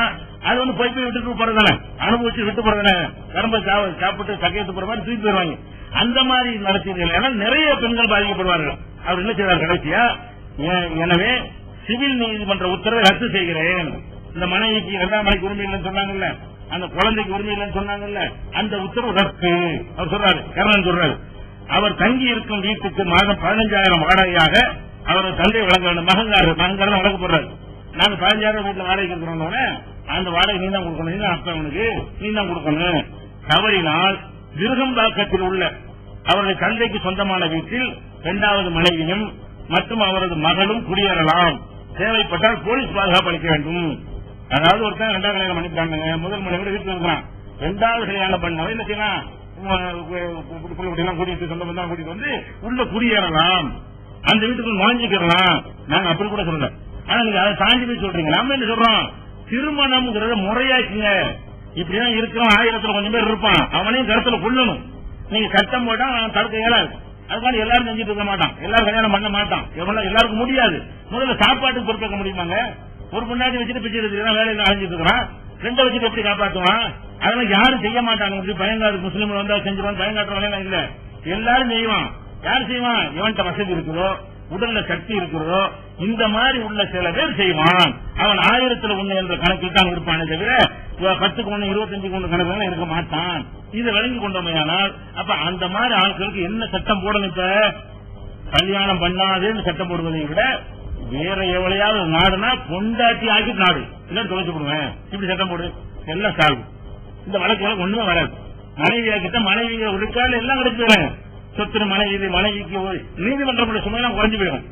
அது வந்து போய் விட்டுட்டு போறதானே, அனுபவிச்சு விட்டு போறதானே, கரும்பை சாப்பிட்டு சக்கையத்து போற மாதிரி தூக்கி போயிருவாங்க. அந்த மாதிரி நடத்தீர்கள். ஏன்னா நிறைய பெண்கள் பாதிக்கப்படுவார்கள். அவர் என்ன செய்வார் கடைசியா, எனவே சிவில் நீதிமன்ற உத்தரவை ரத்து செய்கிறேன். இந்த மனைவிக்கு 2ஆம் மனைக்கு உரிமை இல்லைன்னு சொன்னாங்கல்ல, அந்த குழந்தைக்கு உரிமை இல்லைன்னு சொன்னாங்கல்ல, அந்த உத்தரவு ரத்து. அவர் சொல்றாரு, கர்ணன் சொல்றாரு, அவர் தங்கி இருக்கும் வீட்டுக்கு மாதம் 15,000 வாடகையாக அவர் தந்தை வழங்க வேண்டும். மகங்காரன் வழங்க போடுறாரு. நாங்க 15,000 வீட்டுல வாடகை இருக்கிறோம்னு அந்த வாடகை நீ தான் கொடுக்கணும், நீ தான் அப்பவனுக்கு நீ தான் கொடுக்கணும். தவறினால் விருகம்பாக்கத்தில் உள்ள அவருடைய தந்தைக்கு சொந்தமான வீட்டில் 2வது மனைவியும் மற்றும் அவரது மகளும் குடியேறலாம். தேவைப்பட்டால் போலீஸ் பாதுகாப்பு அளிக்க வேண்டும். அதாவது ஒருத்தன் 2வது கல்யாணம் பண்ணிட்டாங்க, முதல் மனைவியோட வீட்டில் இருக்கிறான். 2வது கல்யாணம் பண்ணவன் என்ன செய்யலாம், கூட்டிட்டு சொந்த பந்தம் கூட்டிட்டு வந்து உள்ள குடியேறலாம், அந்த வீட்டுக்கு நுழைஞ்சிக்கலாம். நாங்க அப்படி கூட சொல்லல. ஆனா நீங்க அதை தாண்டி போய் சொல்றீங்க. நம்ம என்ன சொல்றோம், திருமணம்ங்கிறத முறையாக்குங்க. இப்படிதான் இருக்கிறோம், 1000த்துல கொஞ்சம் பேர் இருப்பான், அவனையும் கருத்துல கொள்ளணும். நீங்க சட்டம் போட்டா தடுக்க இயலாது. அதுக்காக எல்லாரும் செஞ்சுட்டு இருக்க மாட்டான், எல்லாரும் கல்யாணம் பண்ண மாட்டான், எல்லாருக்கும் முடியாது. முதல்ல சாப்பாட்டுக்கு பொறுப்பேற்க முடியுமாங்க? ஒரு பொண்டாட்டி வச்சுட்டு பிச்சை எடுத்துக்கலாம், வேலையில அழைஞ்சிட்டு இருக்கிறான், 2 வச்சுட்டு எப்படி காப்பாற்றுவான்? அதெல்லாம் யாரும் செய்ய மாட்டாங்க. பயங்காடு முஸ்லீம் வந்தா செஞ்சிருவான், பயங்காட்டுறவங்க இல்ல, எல்லாரும் செய்வான். யார் செய்வான்? எவன்கிட்ட வசதி இருக்கிறதோ, உடல்ல சக்தி இருக்கிறதோ, இந்த மாதிரி உள்ள சில பேர் செய்வான். அவன் 1000த்துல 1 என்ற கணக்கில் தான் இருப்பானே தவிர 10க்கு 1 25க்கு 1 கணக்கு இருக்க மாட்டான். இதை விளங்கி கொண்டோமையானால் அப்ப அந்த மாதிரி ஆட்களுக்கு என்ன சட்டம் போடணும்? இப்ப கல்யாணம் பண்ணாதேன்னு சட்டம் போடுவதை விட வேற எவ்வளையாவது நாடுனா பொண்டாட்டி ஆக்கிட்டு நாடு இல்ல தொலைச்சு போடுவேன், இப்படி சட்டம் போடு, எல்லாம் சால்வு. இந்த வழக்கு ஒண்ணுமே வராது. மனைவி ஆக்கிட்ட மனைவி ஒழுக்கால எல்லாம் கிடைச்சு போயிடுறாங்க. சொத்து மனைவிக்கு நீதிமன்றம் சுமையெல்லாம் குறைஞ்சு போயிடும்.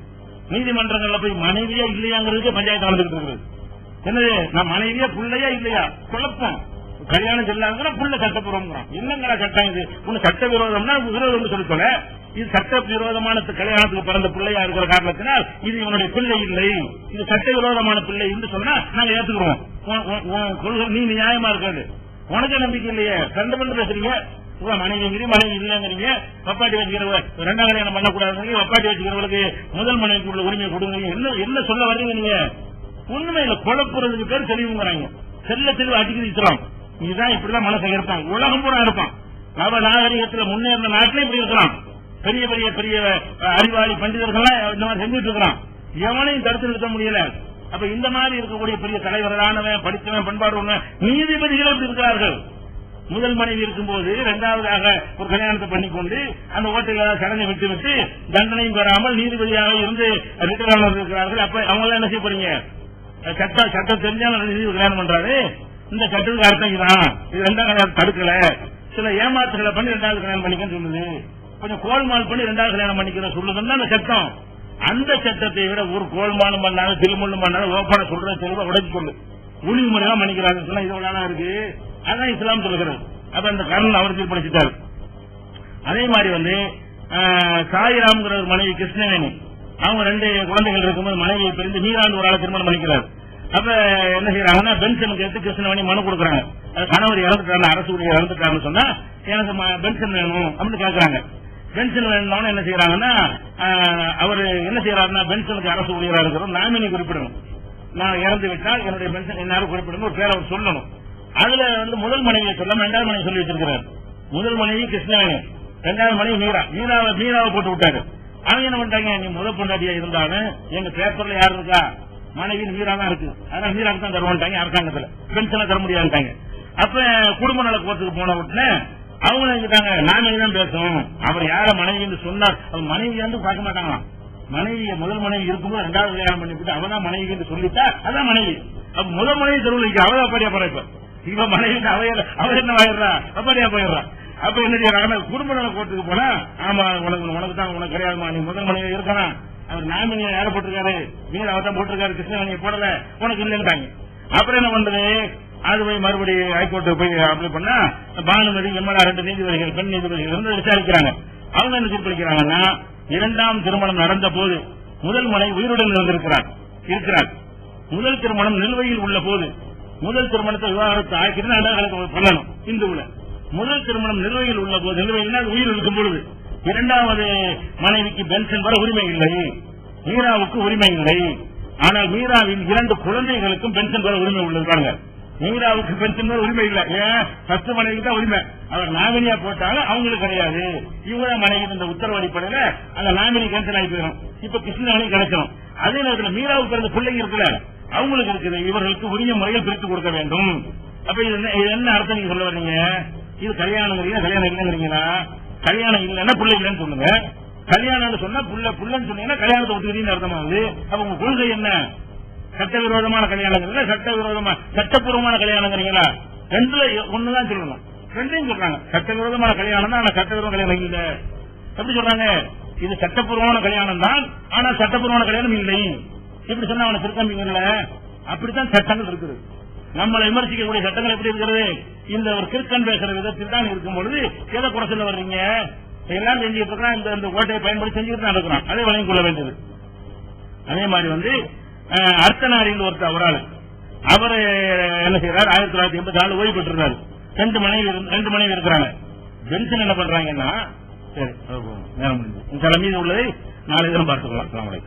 நீதிமன்றங்கள்ல போய் மனைவியா இல்லையாங்கிறதுக்கு பஞ்சாயத்து நடந்துட்டு இருக்கிறது. என்னது, நான் மனைவியா பிள்ளையா இல்லையா குழப்பம். கல்யாணம் செல்லாதுன்னா புள்ள சட்டப்பூர்வம். என்னங்களா சட்டம் இது? ஒண்ணு சட்ட விரோதம்னா விரோதம் சொல்லிக்கொள்ள, இது சட்ட விரோதமான கல்யாணத்துக்கு பிறந்த பிள்ளையா இருக்கிற காரணத்தினால் இது இவனுடைய பிள்ளை இல்லை, இது சட்ட விரோதமான பிள்ளை என்று சொன்னா நாங்க ஏத்துக்கிறோம். நீ நியாயமா இருக்காது, உனக்கு நம்பிக்கை இல்லையே, கண்டு பண்ணி பேசுறீங்க. மனைவி மனைவி இல்லங்கிறீங்க, வப்பாட்டி வச்சுக்கிறவங்க 2ஆம் கல்யாணம் பண்ணக்கூடாது, வப்பாட்டி வச்சுக்கிறவங்களுக்கு முதல் மனைவிக்கு உள்ள உரிமையை கொடுங்க. என்ன சொல்ல வர்றீங்க நீங்க? உண்மை இல்ல, குழப்புறதுக்கு பேர் தெளிவுங்கிறாங்க. செல்ல தெளிவு அடிக்கடி இருக்கிறோம். இதுதான் இப்படிதான் மனசை இருப்பான், உலகம் பூரா இருப்பான். நவ நாகரிகத்துல முன்னேறின நாட்டிலே இப்படி இருக்கிறான். பெரிய பெரிய பெரிய அறிவாளி பண்டிதர்கள் இந்த மாதிரி செஞ்சுட்டு இருக்கிறான். எவனையும் தடுத்து நிறுத்த முடியல. அப்ப இந்த மாதிரி இருக்கக்கூடிய பெரிய தலைவர்களானவன், படித்தவன், பண்பாடு உள்ள நீதிபதிகள் எப்படி இருக்கிறார்கள்? முதல் மனைவி இருக்கும்போது 2வதாக ஒரு கல்யாணத்தை பண்ணிக்கொண்டு அந்த ஓட்டையில் சடங்கை விட்டு தண்டனையும் பெறாமல் நீதிபதியாக இருந்து ரிட்டர் இருக்கிறார்கள். அப்ப அவங்க என்ன செய்ய போறீங்க? சட்டம் தெரிஞ்சாலும் கல்யாணம் பண்றாரு. இந்த சட்டத்துக்கு அர்த்தம் இதுதான். இது 2ஆம் கல்யாணம் தடுக்கல, சில ஏமாத்துகளை பண்ணி 2வது கல்யாணம் பண்ணிக்கன்னு சொல்லுது. கொஞ்சம் கோல்மால் பண்ணி 2வது கல்யாணம் பண்ணிக்கிற சொல்லுதுன்னு அந்த சட்டம். அந்த சட்டத்தை விட ஒரு கோல்மாலும் பண்ணாலும் திருமணம் பண்ணாலும் ஓப்பன சொல்ற தெளிவா உடைச்சு சொல்லு. ஒளிவு முறையெல்லாம் பண்ணிக்கிறாங்க சொன்னா இது எவ்வளவு இருக்கு. அதான் இஸ்லாம் சொல்லுகிறது. அப்ப அந்த கர்ணன் அவர் தீர்ப்பளிச்சிட்டாரு. அதே மாதிரி வந்து சாயிராம்ங்கிற ஒரு மனைவி கிருஷ்ணவேணி, அவங்க 2 குழந்தைகள் இருக்கும்போது மனைவியை பிரிந்து மீராண்டு ஒரு ஆளை திருமணம் பண்ணிக்கிறார். அப்ப என்ன செய்யறாங்கன்னா பென்ஷன் கேட்டு கிருஷ்ணவேணி மனு கொடுக்குறாங்க. கணவர் இறந்துட்டாரு, அரசு ஊழியர் இறந்துட்டாருன்னு சொன்னா எனக்கு பென்ஷன் வேணும் அப்படின்னு கேட்கறாங்க. பென்ஷன் வேணும்னு என்ன செய்யறாங்கன்னா அவரு என்ன செய்யறாருன்னா பென்ஷனுக்கு அரசு ஊழியரா இருக்கிறோம் நாமினி குறிப்பிடணும். நான் இறந்து விட்டால் என்னுடைய பென்ஷன் எல்லாரும் குறிப்பிடணும், ஒரு பேர் அவர் சொல்லணும். அதுல வந்து முதல் மனைவியை சொல்லாம 2வது மனைவி சொல்லி வச்சிருக்கிறார். முதல் மனைவி கிருஷ்ணவேணி, 2வது மனைவி மீராவை போட்டு விட்டாரு. அவங்க என்ன பண்ணிட்டாங்க, நீ முதல் பொண்டாட்டியா இருந்தாலும் எங்க பேப்பர்ல யாரு இருக்கா, மனைவி மீரா தான் இருக்கு, அதனால மீராக்கு தான் தருவான்ட்டாங்க அரசாங்கத்துல, பென்ஷனை தர முடியாதுட்டாங்க. அப்ப குடும்ப நல கோர்ட்டுக்கு போன உடனே அவங்க நினைச்சிட்டாங்க நாமினி தான் பேசணும். அவர் யார மனைவி சொன்னார், அவர் மனைவி வந்து பார்க்க மாட்டாங்களாம். மனைவிய முதல் மனைவி இருக்கும்போது 2வது கல்யாணம் பண்ணிவிட்டு அவதான் மனைவி என்று சொல்லிட்டா அதான் மனைவி. அப்ப முதல் மனைவி தெருவில் அவதான் அப்பாடியா போற. இப்ப இவ மனைவி அவர் என்ன ஆயிடுறா, அப்பாடியா போயிடுறா. அப்ப என்ன செய்யறாங்க, குடும்ப நல கோர்ட்டுக்கு போனா ஆமா உனக்கு தான் உனக்கு கிடையாதுமா, நீ முதல் மனைவி இருக்கலாம், அவர் நாமினியை யார போட்டிருக்காரு, மீன் அவர் தான் போட்டிருக்காரு, கிருஷ்ணவேணியை போடல, உனக்கு இல்லைன்ட்டாங்க. அப்புறம் என்ன பண்றது, அது போய் மறுபடியும் ஹைகோர்ட்டுக்கு போய் அப்ளை பண்ணா பானுமதி எம்எல்ஏ 2 நீதிபதிகள் பெண் நீதிபதிகள் வந்து விசாரிக்கிறாங்க. அவங்க என்ன தீர்ப்பளிக்கிறாங்கன்னா 2ஆம் திருமணம் நடந்த போது முதல் மனைவி உயிருடன் இருந்திருக்கிறார். முதல் திருமணம் நிலுவையில் உள்ள போது முதல் திருமணத்தை விவாகரத்து ஆக்கிட்டு 2வது பண்ணணும். இந்துவுல முதல் திருமணம் நிலுவையில் உள்ள போது, நிலுவையில் உயிர் இருக்கும் பொழுது இரண்டாவது மனைவிக்கு பென்ஷன் வர உரிமை இல்லை, மீராவுக்கு உரிமை இல்லை. ஆனால் மீராவின் 2 குழந்தைகளுக்கும் பென்ஷன் வர உரிமை உள்ளது. மீராவுக்கு பென்ஷன் வர உரிமை இல்லை. ஏன்? ஃபர்ஸ்ட் மனைவிக்கு தான் உரிமை. அவர் நாமினியா போட்டாங்க, அவங்களுக்கு கிடையாது. இவங்க மனைவி இந்த உத்தரவு அடிப்படையில அந்த நாமினி கேன்சல் ஆகி போயிடும். இப்ப கிருஷ்ணாவணி கிடைச்சிடும். அதே நேரத்தில் மீராவுக்கு பிறந்த பிள்ளைங்க இருக்குல்ல, அவங்களுக்கு இருக்குது. இவர்களுக்கு உரிய முறையில் பிரித்து கொடுக்க வேண்டும். அப்ப இது என்ன அர்த்தம் நீங்க சொல்ல வர்றீங்க? இது கல்யாணம் இல்லைங்கிறீங்களா? கல்யாணம் இல்லைன்னா பிள்ளை இல்லைன்னு சொல்லுங்க. கல்யாணம் சொன்னா புள்ளன்னு சொன்னீங்கன்னா கல்யாணத்தை ஒத்துக்கிறீங்கன்னு அர்த்தமாகுது. அப்ப உங்க கொள்கை என்ன? சட்டவிரோதமான கல்யாணங்கள், சட்டப்பூர்வமான கல்யாணங்கிறீங்களா? ரெண்டுல ஒண்ணுதான் சொல்லணும். ரெண்டையும் சொல்றாங்க. சட்டவிரோதமான கல்யாணம் தான், ஆனா சட்டவிரோத கல்யாணம் இல்ல. எப்படி சொல்றாங்க? இது சட்டப்பூர்வமான கல்யாணம் தான், ஆனா சட்டப்பூர்வமான கல்யாணம் இல்லை. இப்படி சொன்னா அவனை திருத்தம்பிங்கல்ல. அப்படித்தான் சட்டங்கள் இருக்குது. நம்மளை விமர்சிக்கக்கூடிய சட்டங்கள் எப்படி இருக்கிறது? இந்த ஒரு கிறுக்கன் பேசுற விதத்தில் தான் இருக்கும் பொழுது எதை குறை சொல்ல வர்றீங்க? எல்லாம் செஞ்சுட்டு இருக்கிறான். இந்த ஓட்டையை பயன்படுத்தி செஞ்சுட்டு தான் இருக்கிறான். அதை வழங்கிக் கொள்ள வேண்டியது. அதே மாதிரி அர்த்தநாரின்னு ஒருத்தர் அவரால் அவர் என்ன செய்யறாரு? 1984 ஓய்வு பெற்றிருந்தாரு. 2 மனைவி இருக்கிறாங்க. பென்ஷன் என்ன பண்றாங்கன்னா, சரி நேரம் முடிஞ்சு மீது உள்ளதை நாளை தினம் பார்த்துக்கலாம்.